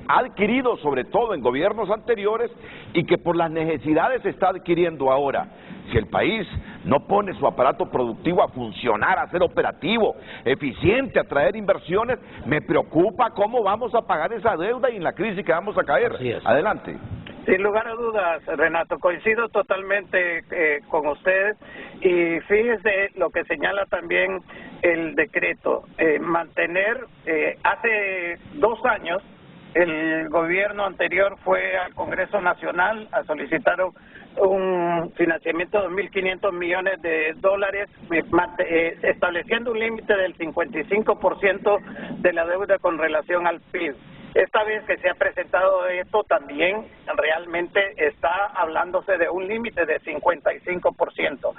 ha adquirido, sobre todo en gobiernos anteriores, y que por las necesidades se está adquiriendo ahora. Si el país no pone su aparato productivo a funcionar, a ser operativo, eficiente, a traer inversiones, me preocupa cómo vamos a pagar esa deuda y en la crisis que vamos a caer. Adelante. Sin lugar a dudas, Renato, coincido totalmente con usted, y fíjese lo que señala también el decreto, mantener, hace 2 años el gobierno anterior fue al Congreso Nacional a solicitar un financiamiento de 2.500 millones de dólares, estableciendo un límite del 55% de la deuda con relación al PIB. Esta vez que se ha presentado esto, también realmente está hablándose de un límite de 55%.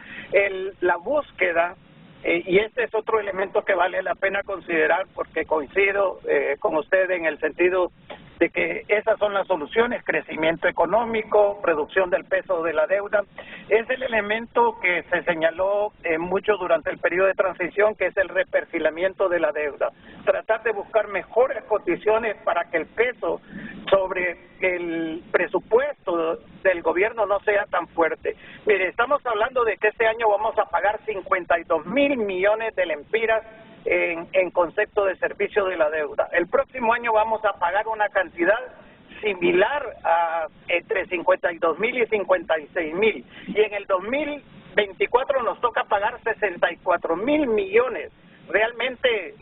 La búsqueda, y este es otro elemento que vale la pena considerar, porque coincido con usted en el sentido de que esas son las soluciones: crecimiento económico, reducción del peso de la deuda. Es el elemento que se señaló mucho durante el periodo de transición, que es el reperfilamiento de la deuda. Tratar de buscar mejores condiciones para que el peso sobre el presupuesto del gobierno no sea tan fuerte. Mire, estamos hablando de que este año vamos a pagar 52.000 millones de lempiras en concepto de servicio de la deuda. El próximo año vamos a pagar una cantidad similar a entre 52.000 y 56.000, y en el 2024 nos toca pagar 64.000 millones. Realmente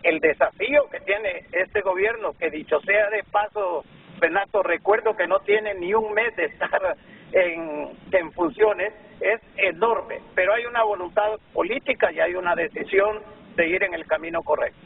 el desafío que tiene este gobierno, que dicho sea de paso, Renato, recuerdo que no tiene ni un mes de estar en funciones, es enorme, pero hay una voluntad política y hay una decisión de ir en el camino correcto.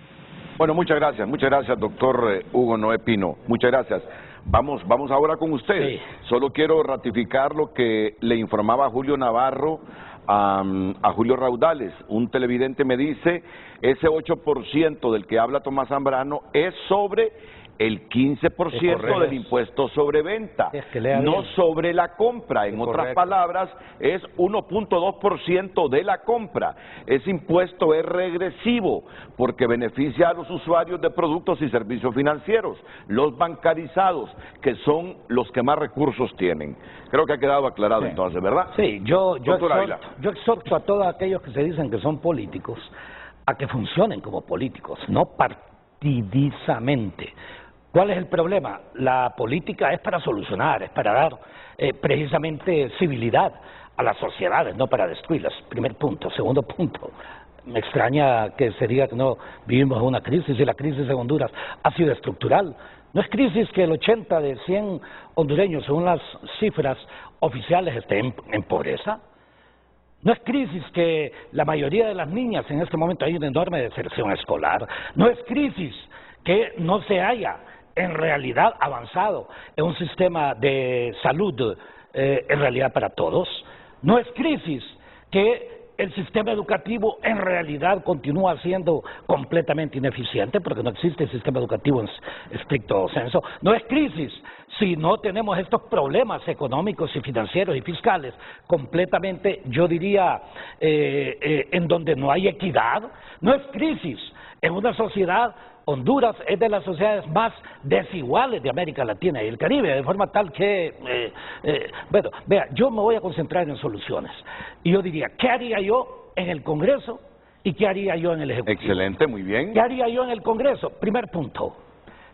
Bueno, muchas gracias, doctor Hugo Noé Pino, muchas gracias. Vamos ahora con usted. Sí. Solo quiero ratificar lo que le informaba Julio Navarro a Julio Raudales. Un televidente me dice, ese 8% del que habla Tomás Zambrano es sobre el 15% del impuesto sobre venta, no sobre la compra. En otras palabras, es 1.2% de la compra. Ese impuesto es regresivo porque beneficia a los usuarios de productos y servicios financieros, los bancarizados, que son los que más recursos tienen. Creo que ha quedado aclarado entonces, ¿verdad? Sí, yo exhorto a todos aquellos que se dicen que son políticos a que funcionen como políticos, no partidizamente. ¿Cuál es el problema? La política es para solucionar, es para dar precisamente civilidad a las sociedades, no para destruirlas. Primer punto. Segundo punto, me extraña que se diga que no vivimos una crisis y la crisis en Honduras ha sido estructural. No es crisis que el 80 de 100 hondureños, según las cifras oficiales, estén en pobreza. No es crisis que la mayoría de las niñas en este momento hay una enorme deserción escolar. No es crisis que no se haya en realidad avanzado en un sistema de salud en realidad para todos. No es crisis que el sistema educativo en realidad continúa siendo completamente ineficiente porque no existe sistema educativo en estricto senso. No es crisis si no tenemos estos problemas económicos y financieros y fiscales completamente, yo diría, en donde no hay equidad. No es crisis en una sociedad. Honduras es de las sociedades más desiguales de América Latina y el Caribe, de forma tal que, bueno, vea, yo me voy a concentrar en soluciones. Y yo diría, ¿qué haría yo en el Congreso y qué haría yo en el Ejecutivo? Excelente, muy bien. ¿Qué haría yo en el Congreso? Primer punto,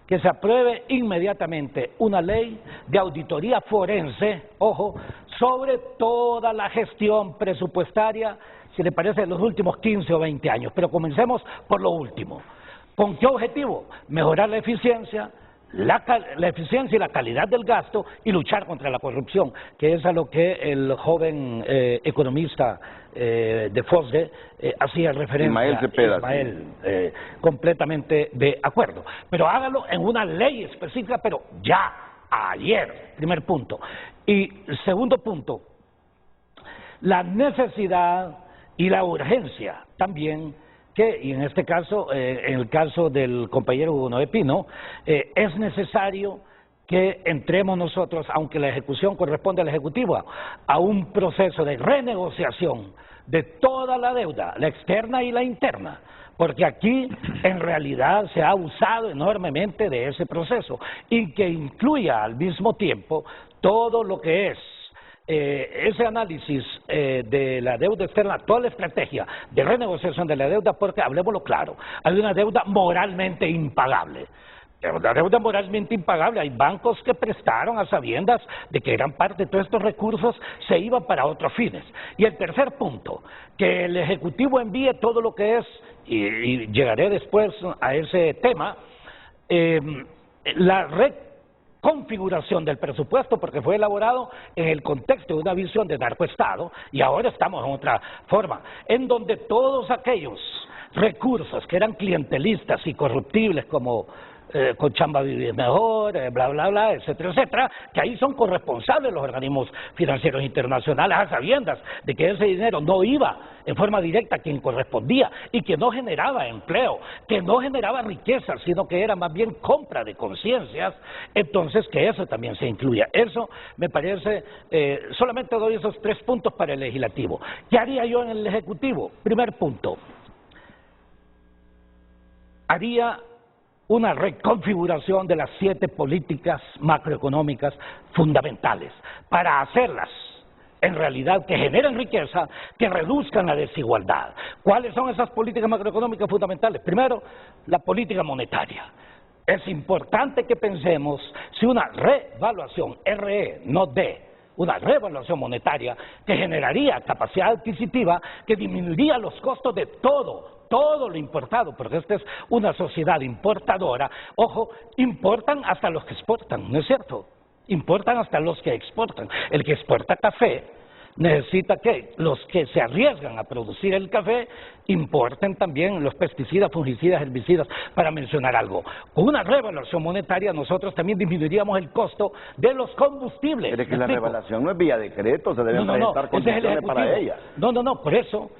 que se apruebe inmediatamente una ley de auditoría forense, ojo, sobre toda la gestión presupuestaria, si le parece, de los últimos 15 o 20 años. Pero comencemos por lo último. ¿Con qué objetivo? Mejorar la eficiencia, la eficiencia y la calidad del gasto y luchar contra la corrupción, que es a lo que el joven economista de FOSDE hacía referencia. Ismael Cepeda. Ismael, completamente de acuerdo. Pero hágalo en una ley específica, pero ya, ayer, primer punto. Y segundo punto, la necesidad y la urgencia también y en este caso, en el caso del compañero Hugo Noé Pino, es necesario que entremos nosotros, aunque la ejecución corresponde al Ejecutivo, a un proceso de renegociación de toda la deuda, la externa y la interna, porque aquí en realidad se ha abusado enormemente de ese proceso y que incluya al mismo tiempo todo lo que es ese análisis de la deuda externa, toda la estrategia de renegociación de la deuda, porque hablemoslo claro, hay una deuda moralmente impagable. La deuda moralmente impagable, hay bancos que prestaron a sabiendas de que gran parte de todos estos recursos se iban para otros fines. Y el tercer punto, que el Ejecutivo envíe todo lo que es, y llegaré después a ese tema, la configuración del presupuesto, porque fue elaborado en el contexto de una visión de narcoestado y ahora estamos en otra forma, en donde todos aquellos recursos que eran clientelistas y corruptibles como con chamba vivir mejor, bla, bla, bla, etcétera, etcétera, que ahí son corresponsables los organismos financieros internacionales a sabiendas de que ese dinero no iba en forma directa a quien correspondía y que no generaba empleo, que no generaba riqueza, sino que era más bien compra de conciencias, entonces que eso también se incluya. Eso me parece, solamente doy esos 3 puntos para el legislativo. ¿Qué haría yo en el ejecutivo? Primer punto, haría una reconfiguración de las 7 políticas macroeconómicas fundamentales para hacerlas en realidad que generen riqueza, que reduzcan la desigualdad. ¿Cuáles son esas políticas macroeconómicas fundamentales? Primero, la política monetaria. Es importante que pensemos si una revaluación, RE, no D, una revaluación monetaria que generaría capacidad adquisitiva, que disminuiría los costos de todo lo importado, porque esta es una sociedad importadora. Ojo, importan hasta los que exportan, ¿no es cierto? Importan hasta los que exportan. El que exporta café necesita que los que se arriesgan a producir el café importen también los pesticidas, fungicidas, herbicidas, para mencionar algo. Con una revaluación monetaria nosotros también disminuiríamos el costo de los combustibles. Pero es que la revaluación no es vía decreto, se deben presentar condiciones para ella. Por eso,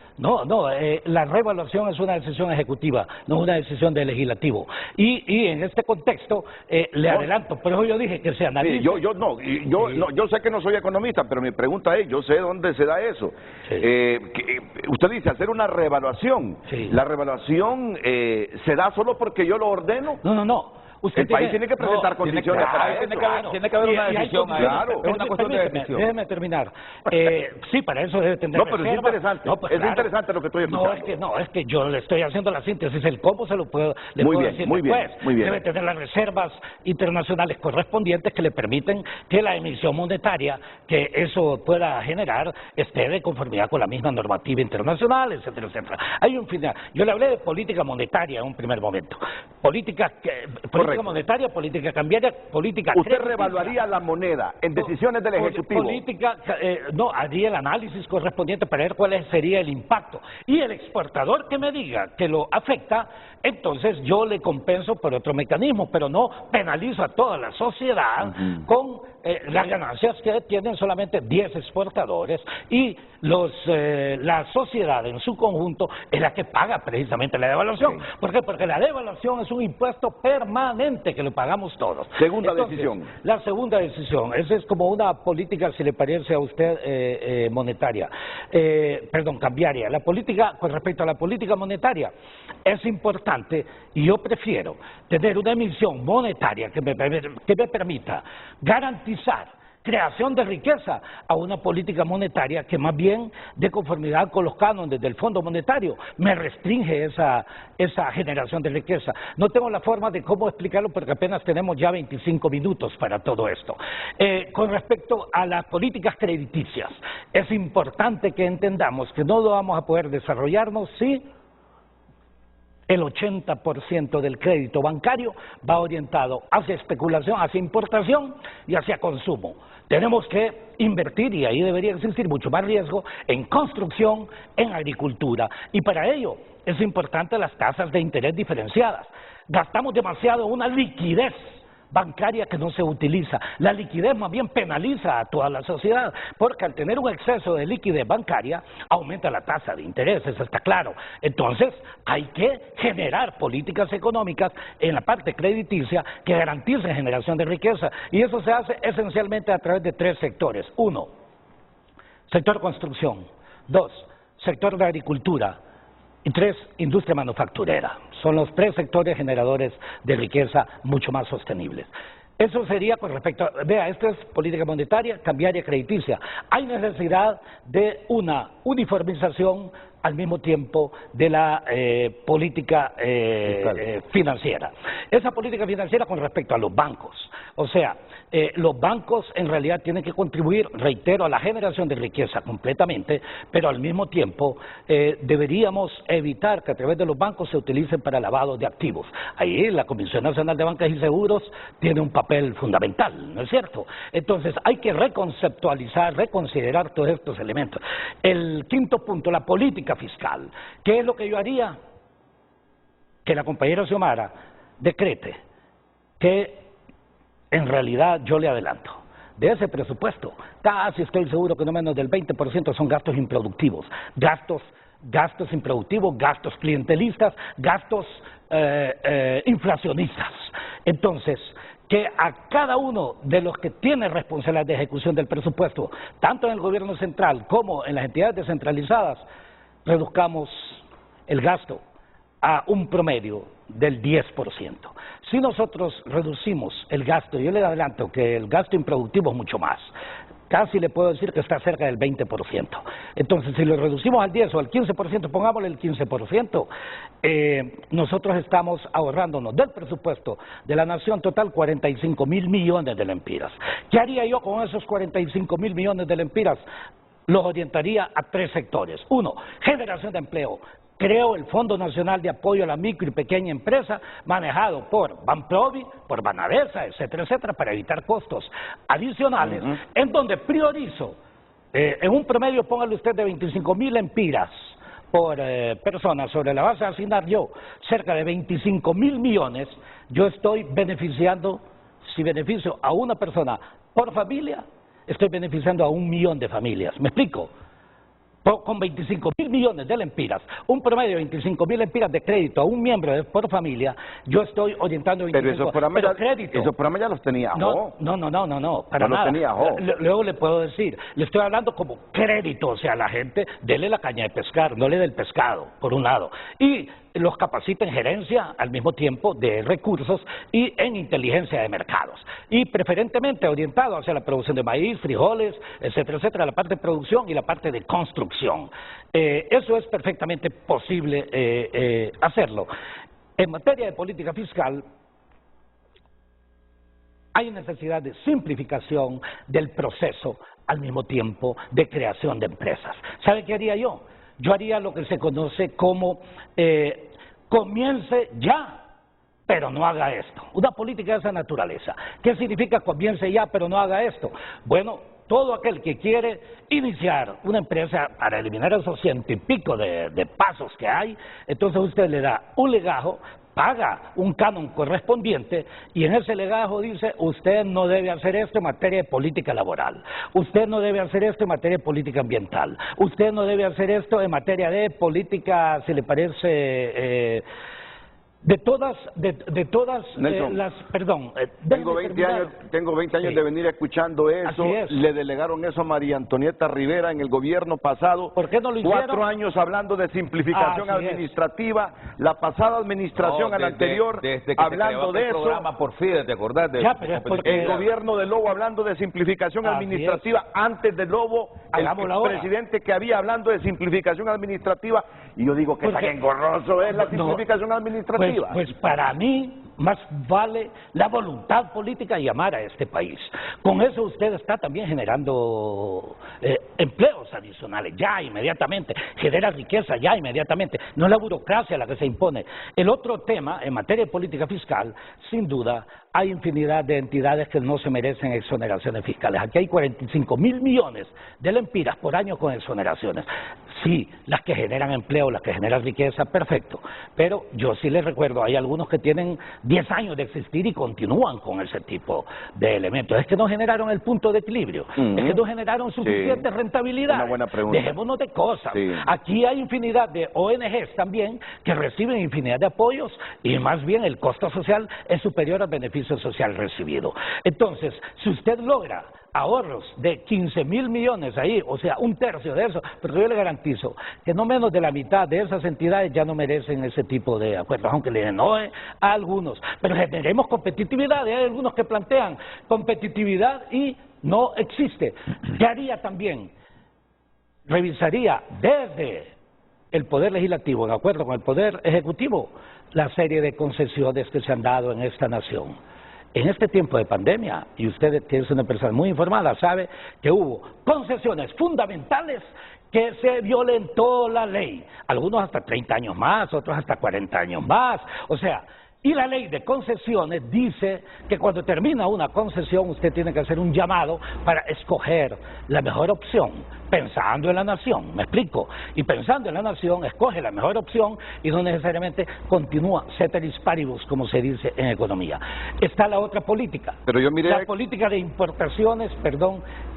la revaluación es una decisión ejecutiva, no es una decisión del legislativo. Y en este contexto, le adelanto, por eso yo dije que se analice. Yo sé que no soy economista, pero mi pregunta es, yo sé dónde se da eso. Usted dice hacer una revaluación. ¿La revaluación se da solo porque yo lo ordeno? No. El país tiene que presentar condiciones para eso. Tiene que haber una decisión, claro. Es una cuestión de decisión. Déjeme terminar. Sí, para eso debe tener pero es interesante. Es interesante lo que estoy escuchando. Es que yo le estoy haciendo la síntesis. El cómo se lo puedo decir después. Muy bien. Debe tener las reservas internacionales correspondientes que le permiten que la emisión monetaria que eso pueda generar esté de conformidad con la misma normativa internacional, etcétera, etcétera. Hay un final. Yo le hablé de política monetaria en un primer momento. Política monetaria, política cambiaria, política... ¿Usted revaluaría la moneda en decisiones del Ejecutivo? Haría el análisis correspondiente para ver cuál sería el impacto. Y el exportador que me diga que lo afecta, entonces yo le compenso por otro mecanismo, pero no penalizo a toda la sociedad con las ganancias que tienen solamente 10 exportadores y la sociedad en su conjunto es la que paga precisamente la devaluación. ¿Por qué? Porque la devaluación es un impuesto permanente que lo pagamos todos. Decisión. La segunda decisión, esa es como una política, si le parece a usted, monetaria, cambiaria. La política, con respecto a la política monetaria, es importante y yo prefiero tener una emisión monetaria que me permita garantizar creación de riqueza a una política monetaria que más bien, de conformidad con los cánones del Fondo Monetario, me restringe esa generación de riqueza. No tengo la forma de cómo explicarlo porque apenas tenemos ya 25 minutos para todo esto. Con respecto a las políticas crediticias, es importante que entendamos que no lo vamos a poder desarrollarnos si el 80% del crédito bancario va orientado hacia especulación, hacia importación y hacia consumo. Tenemos que invertir, y ahí debería existir mucho más riesgo, en construcción, en agricultura. Y para ello es importante las tasas de interés diferenciadas. Gastamos demasiado una liquidez bancaria que no se utiliza. La liquidez más bien penaliza a toda la sociedad, porque al tener un exceso de liquidez bancaria, aumenta la tasa de interés, eso está claro. Entonces, hay que generar políticas económicas en la parte crediticia que garanticen generación de riqueza, y eso se hace esencialmente a través de 3 sectores. 1, sector construcción. 2, sector de agricultura. Y 3, industria manufacturera. Son los 3 sectores generadores de riqueza mucho más sostenibles. Eso sería con respecto a... Vea, esto es política monetaria, cambiaria, crediticia. Hay necesidad de una uniformización al mismo tiempo de la política financiera. Esa política financiera con respecto a los bancos. O sea, los bancos en realidad tienen que contribuir, reitero, a la generación de riqueza completamente, pero al mismo tiempo deberíamos evitar que a través de los bancos se utilicen para lavado de activos. Ahí la Comisión Nacional de Bancas y Seguros tiene un papel fundamental, ¿no es cierto? Entonces hay que reconceptualizar, reconsiderar todos estos elementos. El quinto punto, la política fiscal. ¿Qué es lo que yo haría? Que la compañera Xiomara decrete que en realidad yo le adelanto, de ese presupuesto, casi estoy seguro que no menos del 20% son gastos improductivos, gastos improductivos, gastos clientelistas, gastos inflacionistas. Entonces, que a cada uno de los que tiene responsabilidad de ejecución del presupuesto, tanto en el gobierno central como en las entidades descentralizadas, reduzcamos el gasto a un promedio del 10%. Si nosotros reducimos el gasto, yo le adelanto que el gasto improductivo es mucho más, casi le puedo decir que está cerca del 20%. Entonces, si lo reducimos al 10 o al 15%, pongámosle el 15%, nosotros estamos ahorrándonos del presupuesto de la nación total 45.000 millones de lempiras. ¿Qué haría yo con esos 45.000 millones de lempiras? Los orientaría a 3 sectores. 1, generación de empleo. Creo el Fondo Nacional de Apoyo a la Micro y Pequeña Empresa, manejado por Banprovi, por Banadesa, etcétera, etcétera, para evitar costos adicionales, en donde priorizo en un promedio, póngale usted de 25.000 empiras por persona, sobre la base de asignar yo cerca de 25.000 millones, yo estoy beneficiando, si beneficio a una persona por familia, estoy beneficiando a 1 millón de familias. ¿Me explico? Con 25.000 millones de lempiras, un promedio de 25.000 lempiras de crédito a un miembro por familia, yo estoy orientando 25. Pero crédito. Esos programas ya los tenía No, para nada. Tenía Luego le puedo decir, le estoy hablando como crédito, o sea, la gente, dele la caña de pescar, no le dé el pescado, por un lado. Y los capacita en gerencia al mismo tiempo de recursos y en inteligencia de mercados. Y preferentemente orientado hacia la producción de maíz, frijoles, etcétera, la parte de producción y la parte de construcción. Eso es perfectamente posible hacerlo. En materia de política fiscal, hay necesidad de simplificación del proceso al mismo tiempo de creación de empresas. ¿Sabe qué haría yo? Yo haría lo que se conoce como comience ya, pero no haga esto. Una política de esa naturaleza. ¿Qué significa comience ya, pero no haga esto? Bueno, todo aquel que quiere iniciar una empresa para eliminar esos 100 y pico de pasos que hay, entonces usted le da un legajo, paga un canon correspondiente y en ese legajo dice, usted no debe hacer esto en materia de política laboral, usted no debe hacer esto en materia de política ambiental, usted no debe hacer esto en materia de política, si le parece, de todas Nelson, las, perdón, tengo 20 años de venir escuchando eso. Le delegaron eso a María Antonieta Rivera en el gobierno pasado. ¿Por qué no lo hicieron? 4 años hablando de simplificación administrativa. La pasada administración, la anterior, desde que hablando de eso. Programa por FIDE, ¿te acordás? El gobierno de Lobo hablando de simplificación administrativa. Antes de Lobo, el presidente que había hablando de simplificación administrativa. Y yo digo que tan engorroso es la simplificación administrativa. Pues para mí más vale la voluntad política y amar a este país. Con eso usted está también generando empleos adicionales, ya inmediatamente, genera riqueza ya inmediatamente, no es la burocracia la que se impone. El otro tema, en materia de política fiscal, sin duda, hay infinidad de entidades que no se merecen exoneraciones fiscales. Aquí hay 45.000 millones de lempiras por año con exoneraciones. Sí, las que generan empleo, las que generan riqueza, perfecto. Pero yo sí les recuerdo, hay algunos que tienen 10 años de existir y continúan con ese tipo de elementos. Es que no generaron el punto de equilibrio, es que no generaron suficiente rentabilidad. Una buena pregunta. Dejémonos de cosas. Aquí hay infinidad de ONGs también que reciben infinidad de apoyos y más bien el costo social es superior al beneficio social recibido. Entonces, si usted logra ahorros de 15.000 millones ahí, o sea, 1/3 de eso, pero yo le garantizo que no menos de la mitad de esas entidades ya no merecen ese tipo de acuerdos, aunque le enoje a algunos. Pero generemos competitividad, y hay algunos que plantean competitividad y no existe. ¿Qué haría también? Revisaría desde el Poder Legislativo, en acuerdo con el Poder Ejecutivo, la serie de concesiones que se han dado en esta nación. En este tiempo de pandemia, y usted que es una persona muy informada, sabe que hubo concesiones fundamentales que se violentó la ley. Algunos hasta 30 años más, otros hasta 40 años más. O sea, y la ley de concesiones dice que cuando termina una concesión usted tiene que hacer un llamado para escoger la mejor opción, pensando en la nación, ¿me explico? Y pensando en la nación, escoge la mejor opción y no necesariamente continúa ceteris paribus, como se dice en economía. Está la otra política, pero yo miré la política de importaciones,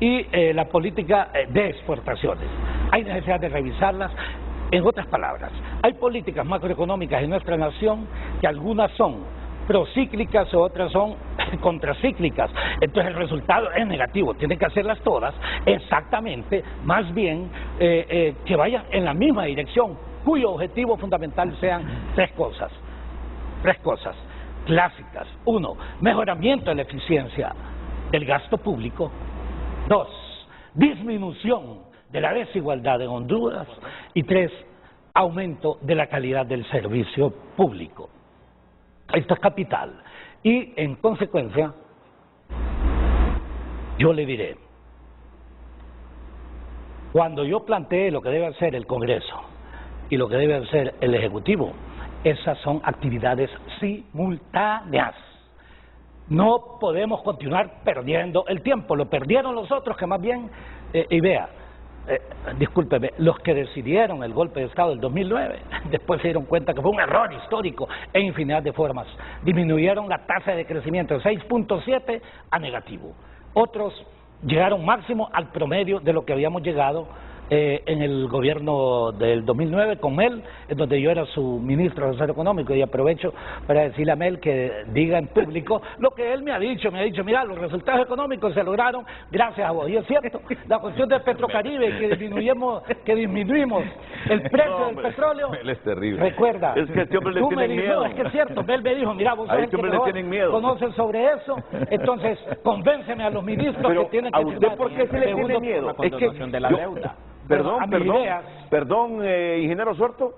y la política de exportaciones. Hay necesidad de revisarlas. En otras palabras, hay políticas macroeconómicas en nuestra nación que algunas son procíclicas o otras son contracíclicas. Entonces el resultado es negativo. Tienen que hacerlas todas exactamente, más bien que vayan en la misma dirección, cuyo objetivo fundamental sean tres cosas clásicas. 1, mejoramiento de la eficiencia del gasto público. 2, disminución de la desigualdad en Honduras. Y 3, aumento de la calidad del servicio público. Esto es capital. Y en consecuencia, yo le diré, cuando yo planteé lo que debe hacer el Congreso y lo que debe hacer el Ejecutivo, esas son actividades simultáneas. No podemos continuar perdiendo el tiempo. Lo perdieron los otros que más bien, y vea, discúlpeme, los que decidieron el golpe de Estado del 2009, después se dieron cuenta que fue un error histórico en infinidad de formas. Disminuyeron la tasa de crecimiento de 6.7 a negativo. Otros llegaron máximo al promedio de lo que habíamos llegado en el gobierno del 2009 con Mel, en donde yo era su ministro de Desarrollo Económico, y aprovecho para decirle a Mel que diga en público lo que él me ha dicho, mira, los resultados económicos se lograron gracias a vos, y es cierto, la cuestión de Petrocaribe, que disminuimos el precio del petróleo, Mel es terrible. Recuerda, es que este hombre le tiene miedo. No, es que es cierto, Mel me dijo, mira, vos sabés que mejor conocen sobre eso, entonces convénceme a los ministros que tienen que... ¿A usted por qué se le tiene miedo? La condonación de la deuda. Perdón, ingeniero Sorto.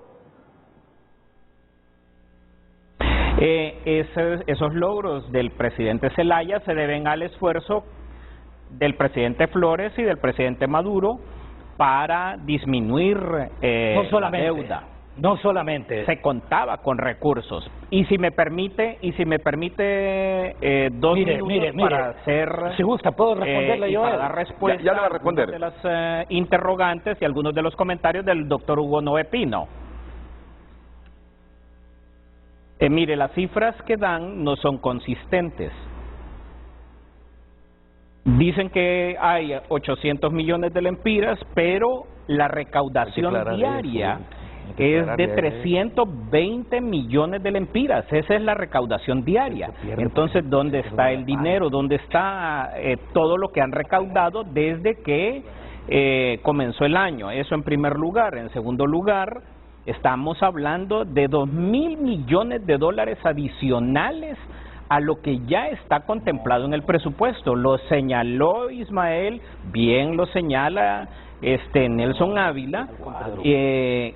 Esos logros del presidente Zelaya se deben al esfuerzo del presidente Flores y del presidente Maduro para disminuir la deuda. No solamente. Se contaba con recursos. Y si me permite, dos minutos para hacer... Si gusta, puedo responderle yo para dar respuesta ya le va a responder. De las interrogantes y algunos de los comentarios del doctor Hugo Noé Pino. Mire, las cifras que dan no son consistentes. Dicen que hay 800 millones de lempiras, pero la recaudación diaria es de 320 millones de lempiras. Esa es la recaudación diaria. Entonces, ¿dónde está el dinero? ¿Dónde está todo lo que han recaudado desde que comenzó el año? Eso en primer lugar. En segundo lugar, estamos hablando de 2.000 millones de dólares adicionales a lo que ya está contemplado en el presupuesto. Lo señaló Ismael, bien lo señala Nelson Ávila, que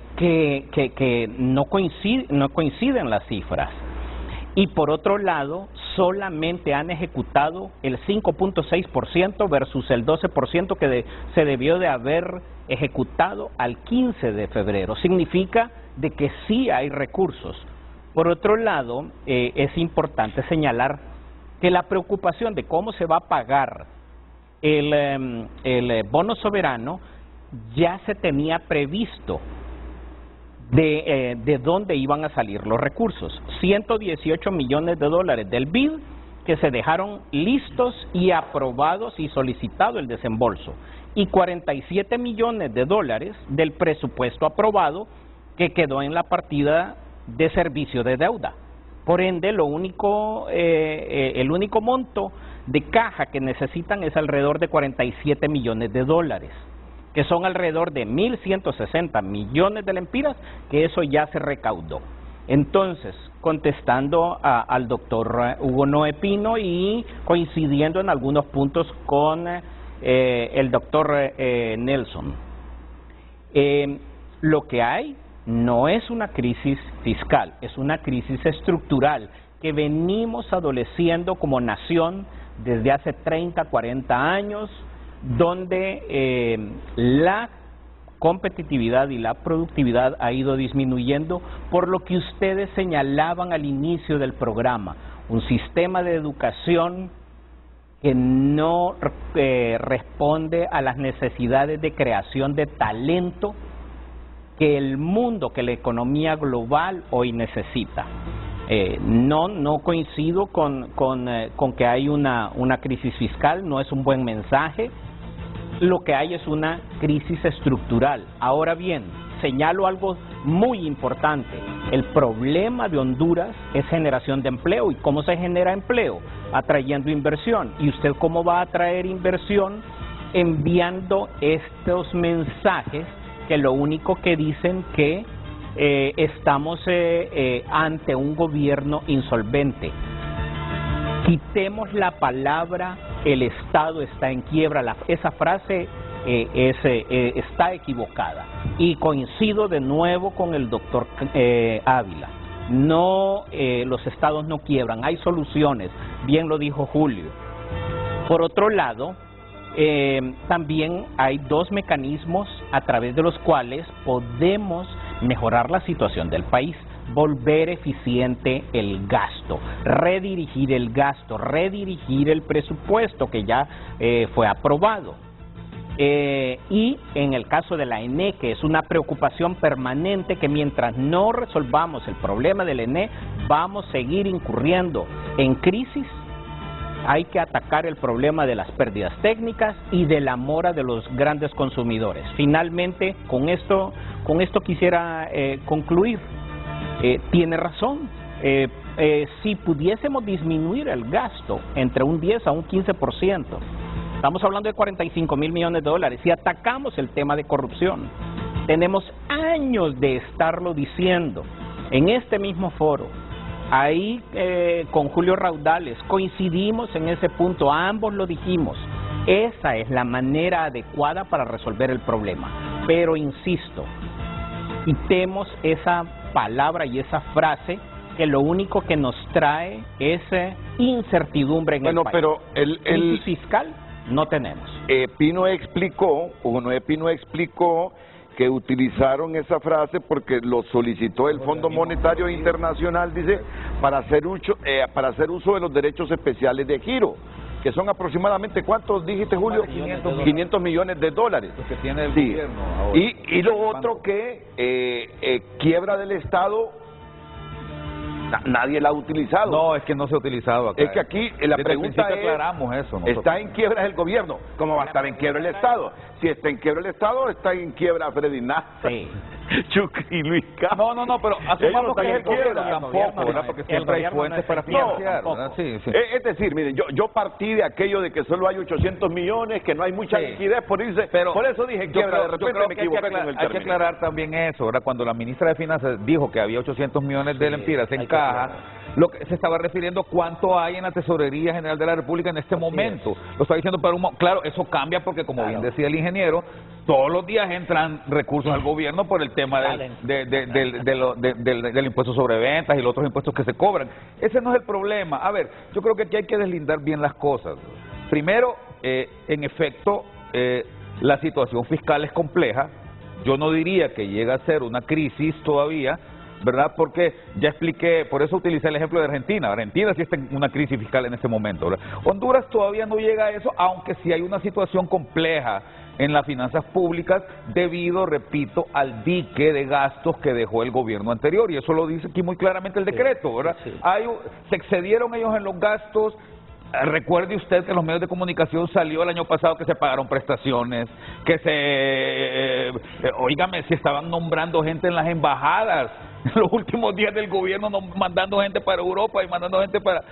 no coinciden las cifras. Y por otro lado, solamente han ejecutado el 5.6% versus el 12% que se debió de haber ejecutado al 15 de febrero. Significa de que sí hay recursos. Por otro lado, es importante señalar que la preocupación de cómo se va a pagar el bono soberano ya se tenía previsto de dónde iban a salir los recursos. 118 millones de dólares del BID que se dejaron listos y aprobados y solicitado el desembolso, y 47 millones de dólares del presupuesto aprobado que quedó en la partida de servicio de deuda. Por ende, el único monto de caja que necesitan es alrededor de 47 millones de dólares, que son alrededor de 1.160 millones de lempiras, que eso ya se recaudó. Entonces, contestando al doctor Hugo Noé Pino y coincidiendo en algunos puntos con el doctor Nelson, lo que hay no es una crisis fiscal, es una crisis estructural que venimos adoleciendo como nación desde hace 30, 40 años, donde la competitividad y la productividad ha ido disminuyendo por lo que ustedes señalaban al inicio del programa, un sistema de educación que no responde a las necesidades de creación de talento que el mundo, que la economía global hoy necesita. No coincido con que hay una crisis fiscal, no es un buen mensaje. Lo que hay es una crisis estructural. Ahora bien, señalo algo muy importante. El problema de Honduras es generación de empleo. ¿Y cómo se genera empleo? Atrayendo inversión. ¿Y usted cómo va a atraer inversión? Enviando estos mensajes que lo único que dicen que estamos ante un gobierno insolvente. Quitemos la palabra el Estado está en quiebra. Esa frase está equivocada. Y coincido de nuevo con el doctor Ávila. No, los estados no quiebran, hay soluciones, bien lo dijo Julio. Por otro lado, también hay dos mecanismos a través de los cuales podemos mejorar la situación del país. Volver eficiente el gasto, redirigir el gasto, redirigir el presupuesto que ya fue aprobado. Y en el caso de la ENE, que es una preocupación permanente, que mientras no resolvamos el problema del ENE, vamos a seguir incurriendo en crisis. Hay que atacar el problema de las pérdidas técnicas y de la mora de los grandes consumidores. Finalmente, con esto quisiera concluir. Tiene razón. Si pudiésemos disminuir el gasto entre un 10 a un 15%, estamos hablando de 45.000 millones de dólares, si atacamos el tema de corrupción, tenemos años de estarlo diciendo en este mismo foro. Ahí con Julio Raudales coincidimos en ese punto, ambos lo dijimos. Esa es la manera adecuada para resolver el problema. Pero insisto, quitemos esa palabra y esa frase que lo único que nos trae es incertidumbre en el país. Pero crisis fiscal no tenemos. Pino explicó que utilizaron esa frase porque lo solicitó el Fondo Monetario Internacional, dice, para hacer uso de los derechos especiales de giro, que son aproximadamente, ¿cuántos dijiste, Julio? 500 millones de dólares. Los que tiene el gobierno ahora. Y lo otro que quiebra del Estado, nadie la ha utilizado. No, es que no se ha utilizado acá. Es que aquí la pregunta es, aclaramos eso, ¿está en quiebra el gobierno? ¿Cómo va a estar en quiebra el Estado? Si está en quiebra el Estado, está en quiebra Freddy Nasa, Chucri y Luis Castro. No, pero asumamos que es el gobierno tampoco, ¿verdad? Porque siempre hay fuentes para financiar. Sí. Es decir, miren, yo partí de aquello de que solo hay 800 millones, que no hay mucha liquidez, por eso dije quiebra, de repente me equivoqué con el término. Hay que aclarar también eso, ¿verdad? Cuando la ministra de Finanzas dijo que había 800 millones de lempiras en caja, lo que se estaba refiriendo cuánto hay en la Tesorería General de la República en este momento. Lo está diciendo para claro, eso cambia porque, como bien decía el ingeniero, todos los días entran recursos al gobierno por el tema del impuesto sobre ventas y los otros impuestos que se cobran. Ese no es el problema. A ver, yo creo que aquí hay que deslindar bien las cosas. Primero, en efecto, la situación fiscal es compleja. Yo no diría que llega a ser una crisis todavía, ¿verdad? Porque ya expliqué, por eso utilicé el ejemplo de Argentina. Argentina sí está en una crisis fiscal en este momento, ¿verdad? Honduras todavía no llega a eso, aunque sí hay una situación compleja en las finanzas públicas debido, repito, al dique de gastos que dejó el gobierno anterior, y eso lo dice aquí muy claramente el decreto, ¿verdad? Se excedieron ellos en los gastos. Recuerde usted que en los medios de comunicación salió el año pasado que se pagaron prestaciones, que óigame, si estaban nombrando gente en las embajadas, en los últimos días del gobierno mandando gente para Europa y mandando gente para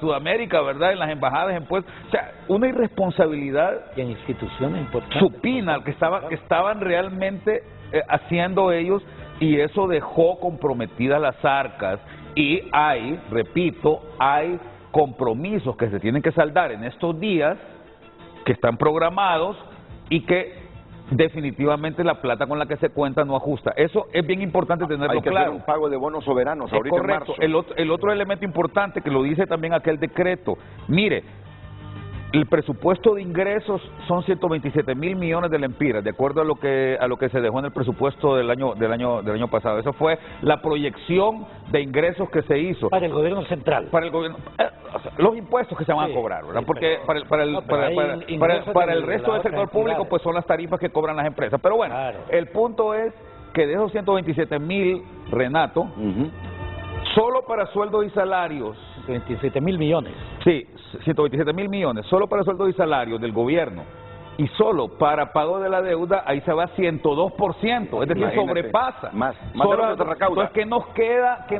Sudamérica, ¿verdad? En las embajadas, o sea, una irresponsabilidad y en instituciones importantes supina que estaban realmente haciendo ellos, y eso dejó comprometidas las arcas, y hay compromisos que se tienen que saldar en estos días, que están programados y que definitivamente la plata con la que se cuenta no ajusta. Eso es bien importante tenerlo claro. Hay que hacer un pago de bonos soberanos ahorita en marzo. El otro elemento importante que lo dice también aquel decreto, mire, el presupuesto de ingresos son 127.000 millones de lempiras, de acuerdo a lo que se dejó en el presupuesto del año pasado. Eso fue la proyección de ingresos que se hizo para el gobierno central. Para el gobierno, los impuestos que se van a cobrar, ¿verdad? Porque para el resto del sector público, pues son las tarifas que cobran las empresas. Pero bueno, el punto es que de esos 127.000, Renato, solo para sueldos y salarios, 27.000 millones. Sí, 127.000 millones, solo para sueldos y salarios del gobierno. Y solo para pago de la deuda, ahí se va 102%, es decir, sobrepasa. Más de lo que se recauda. Entonces, ¿qué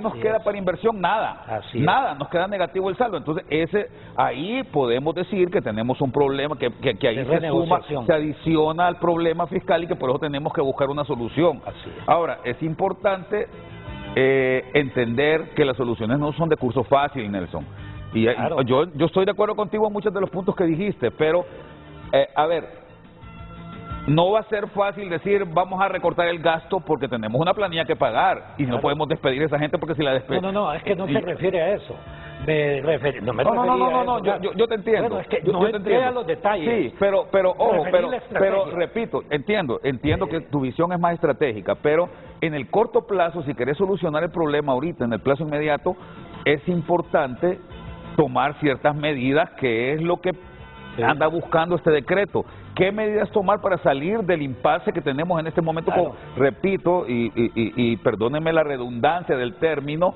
nos queda para inversión? Nada. Nada, nos queda negativo el saldo. Entonces, ahí podemos decir que tenemos un problema, que ahí se suma, se adiciona al problema fiscal y que por eso tenemos que buscar una solución. Ahora, es importante entender que las soluciones no son de curso fácil, Nelson. Y yo estoy de acuerdo contigo en muchos de los puntos que dijiste, pero a ver, no va a ser fácil decir vamos a recortar el gasto porque tenemos una planilla que pagar y no podemos despedir a esa gente porque si la despedimos... No, es que no se refiere a eso. Yo te entiendo. Bueno, es que yo te entiendo a los detalles. Sí, pero repito, entiendo que tu visión es más estratégica, pero en el corto plazo, si querés solucionar el problema ahorita, en el plazo inmediato, es importante tomar ciertas medidas, que es lo que anda buscando este decreto. ¿Qué medidas tomar para salir del impasse que tenemos en este momento? Claro. Repito, y perdónenme la redundancia del término,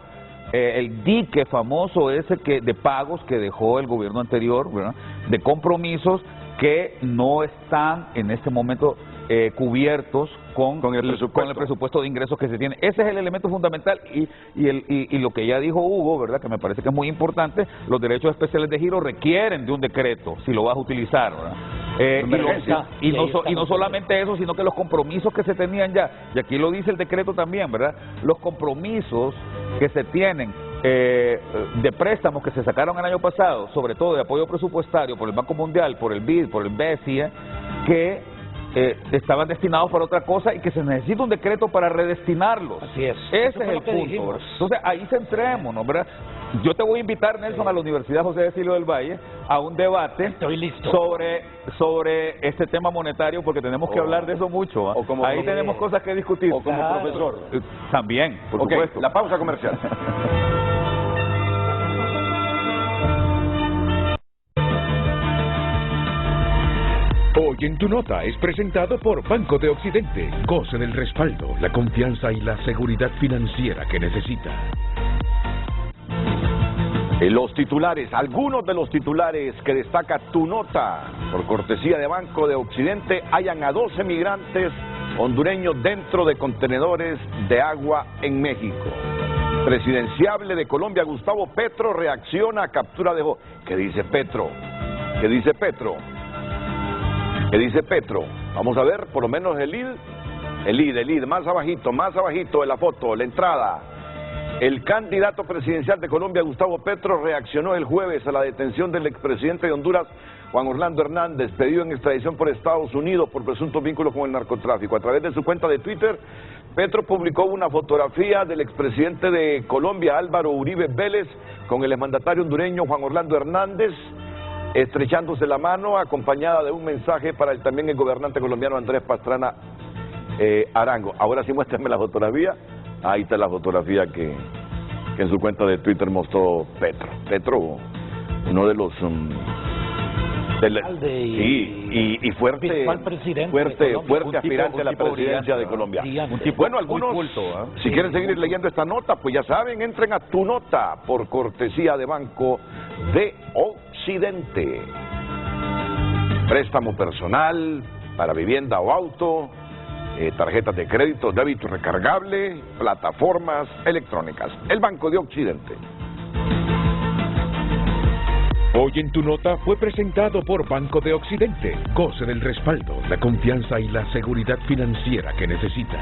el dique famoso ese de pagos que dejó el gobierno anterior, ¿verdad? De compromisos que no están en este momento cubiertos con el presupuesto de ingresos que se tiene. Ese es el elemento fundamental y lo que ya dijo Hugo, ¿verdad? Que me parece que es muy importante, los derechos especiales de giro requieren de un decreto si lo vas a utilizar, ¿verdad? Y no solamente eso, sino que los compromisos que se tenían ya, y aquí lo dice el decreto también, ¿verdad? Los compromisos que se tienen de préstamos que se sacaron el año pasado, sobre todo de apoyo presupuestario por el Banco Mundial, por el BID, por el BESIE, que estaban destinados para otra cosa y que se necesita un decreto para redestinarlos. Así es. Ese es el punto. Entonces ahí centrémonos, ¿verdad? Yo te voy a invitar, Nelson, a la Universidad José Cecilio del Valle a un debate sobre este tema monetario, porque tenemos que hablar de eso mucho. Ahí tenemos cosas que discutir. O como profesor. También, por supuesto. La pausa comercial. Hoy en Tu Nota es presentado por Banco de Occidente. Goce del respaldo, la confianza y la seguridad financiera que necesita. Los titulares, algunos de los titulares que destaca Tu Nota, por cortesía de Banco de Occidente, hallan a 12 migrantes hondureños dentro de contenedores de agua en México. Presidenciable de Colombia, Gustavo Petro, reacciona a captura de... ¿Qué dice Petro? ¿Qué dice Petro? ¿Qué dice Petro? Vamos a ver, por lo menos el lead, más abajito de la foto, la entrada. El candidato presidencial de Colombia, Gustavo Petro, reaccionó el jueves a la detención del expresidente de Honduras, Juan Orlando Hernández, pedido en extradición por Estados Unidos por presuntos vínculos con el narcotráfico. A través de su cuenta de Twitter, Petro publicó una fotografía del expresidente de Colombia, Álvaro Uribe Vélez, con el exmandatario hondureño Juan Orlando Hernández, estrechándose la mano, acompañada de un mensaje para también el gobernante colombiano Andrés Pastrana Arango. Ahora sí muéstrame la fotografía. Ahí está la fotografía que en su cuenta de Twitter mostró Petro. Petro, uno de los... fuerte aspirante a la presidencia de Colombia. Bueno, algunos, si quieren seguir leyendo esta nota, pues ya saben, entren a Tu Nota, por cortesía de Banco de Occidente. Préstamo personal para vivienda o auto, tarjetas de crédito, débito recargable, plataformas electrónicas. El Banco de Occidente. Hoy en Tu Nota fue presentado por Banco de Occidente. Goce del respaldo, la confianza y la seguridad financiera que necesita.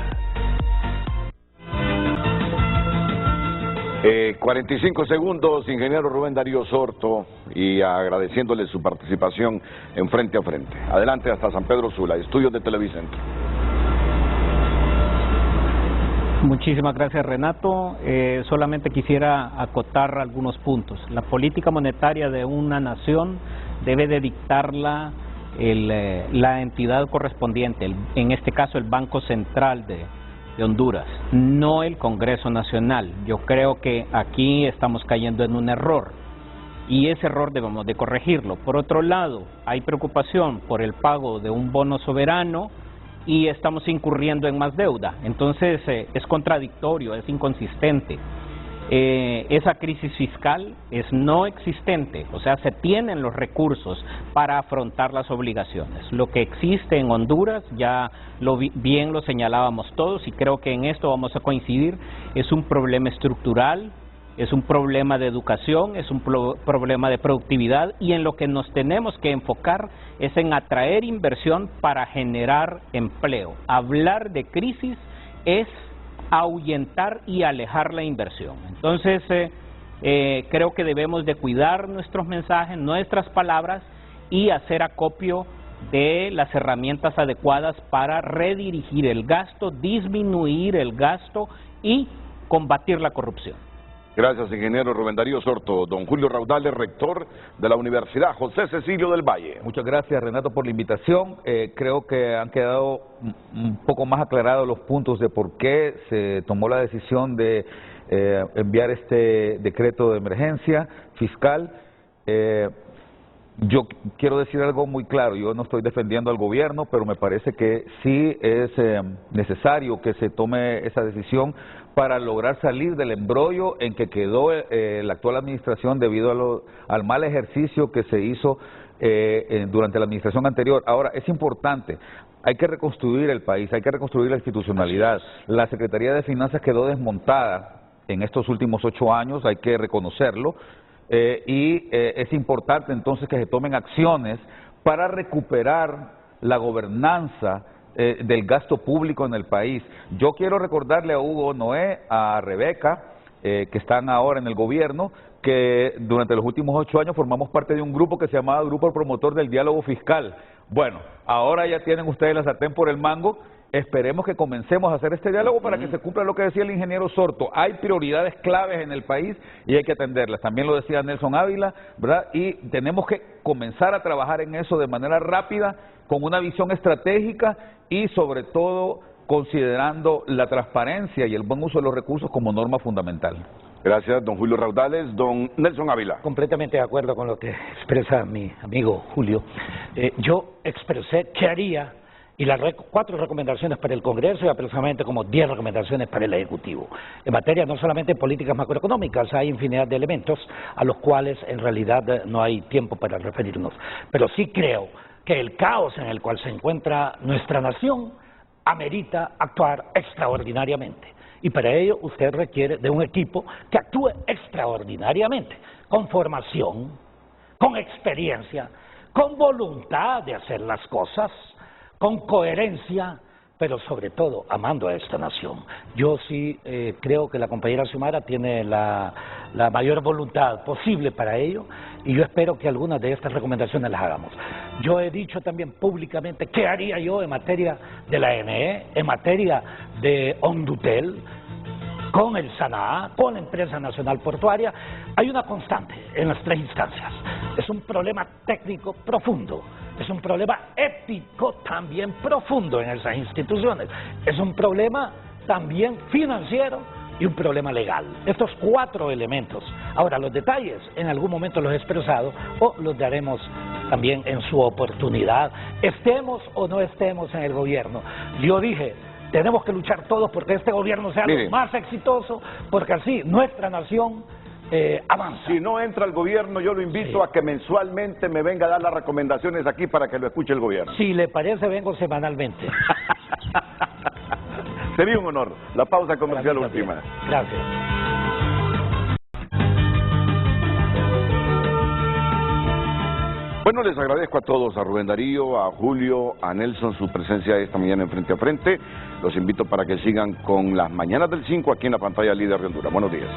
45 segundos, ingeniero Rubén Darío Sorto, y agradeciéndole su participación en Frente a Frente. Adelante hasta San Pedro Sula, estudios de Televicentro. Muchísimas gracias, Renato. Solamente quisiera acotar algunos puntos. La política monetaria de una nación debe de dictarla la entidad correspondiente, en este caso el Banco Central de Honduras, no el Congreso Nacional. Yo creo que aquí estamos cayendo en un error y ese error debemos de corregirlo. Por otro lado, hay preocupación por el pago de un bono soberano y estamos incurriendo en más deuda. Entonces es contradictorio, es inconsistente. Esa crisis fiscal es no existente, o sea, se tienen los recursos para afrontar las obligaciones. Lo que existe en Honduras, ya bien lo señalábamos todos y creo que en esto vamos a coincidir, es un problema estructural, es un problema de educación, es un problema de productividad y en lo que nos tenemos que enfocar es en atraer inversión para generar empleo. Hablar de crisis es ahuyentar y alejar la inversión. Entonces, creo que debemos de cuidar nuestros mensajes, nuestras palabras y hacer acopio de las herramientas adecuadas para redirigir el gasto, disminuir el gasto y combatir la corrupción. Gracias, ingeniero Rubén Darío Sorto. Don Julio Raudales, rector de la Universidad José Cecilio del Valle. Muchas gracias, Renato, por la invitación. Creo que han quedado un poco más aclarados los puntos de por qué se tomó la decisión de enviar este decreto de emergencia fiscal. Yo quiero decir algo muy claro, yo no estoy defendiendo al gobierno, pero me parece que sí es necesario que se tome esa decisión para lograr salir del embrollo en que quedó la actual administración debido al mal ejercicio que se hizo durante la administración anterior. Ahora, es importante, hay que reconstruir el país, hay que reconstruir la institucionalidad. La Secretaría de Finanzas quedó desmontada en estos últimos 8 años, hay que reconocerlo. Es importante entonces que se tomen acciones para recuperar la gobernanza del gasto público en el país. Yo quiero recordarle a Hugo Noé, a Rebeca, que están ahora en el gobierno, que durante los últimos 8 años formamos parte de un grupo que se llamaba Grupo Promotor del Diálogo Fiscal. Bueno, ahora ya tienen ustedes la sartén por el mango. Esperemos que comencemos a hacer este diálogo para que se cumpla lo que decía el ingeniero Sorto. Hay prioridades claves en el país y hay que atenderlas. También lo decía Nelson Ávila, ¿verdad? Y tenemos que comenzar a trabajar en eso de manera rápida, con una visión estratégica y sobre todo considerando la transparencia y el buen uso de los recursos como norma fundamental. Gracias, don Julio Raudales. Don Nelson Ávila. Completamente de acuerdo con lo que expresa mi amigo Julio. Yo expresé qué haría y las 4 recomendaciones para el Congreso y aproximadamente como 10 recomendaciones para el Ejecutivo. En materia no solamente de políticas macroeconómicas, hay infinidad de elementos a los cuales en realidad no hay tiempo para referirnos. Pero sí creo que el caos en el cual se encuentra nuestra nación amerita actuar extraordinariamente. Y para ello usted requiere de un equipo que actúe extraordinariamente, con formación, con experiencia, con voluntad de hacer las cosas, con coherencia, pero sobre todo amando a esta nación. Yo sí creo que la compañera Xiomara tiene la mayor voluntad posible para ello y yo espero que algunas de estas recomendaciones las hagamos. Yo he dicho también públicamente qué haría yo en materia de la ANE, en materia de Ondutel, con el SANAA, con la Empresa Nacional Portuaria. Hay una constante en las 3 instancias. Es un problema técnico profundo. Es un problema ético también profundo en esas instituciones. Es un problema también financiero y un problema legal. Estos 4 elementos. Ahora, los detalles en algún momento los he expresado o los daremos también en su oportunidad. Estemos o no estemos en el gobierno. Yo dije, tenemos que luchar todos porque este gobierno sea lo más exitoso, porque así nuestra nación avanza. Si no entra el gobierno, yo lo invito a que mensualmente me venga a dar las recomendaciones aquí para que lo escuche el gobierno. Si le parece, vengo semanalmente. Sería un honor. La pausa comercial última. Gracias. Bueno, les agradezco a todos, a Rubén Darío, a Julio, a Nelson, su presencia esta mañana en Frente a Frente. Los invito para que sigan con las Mañanas del 5 aquí en la pantalla Líder de Honduras. Buenos días.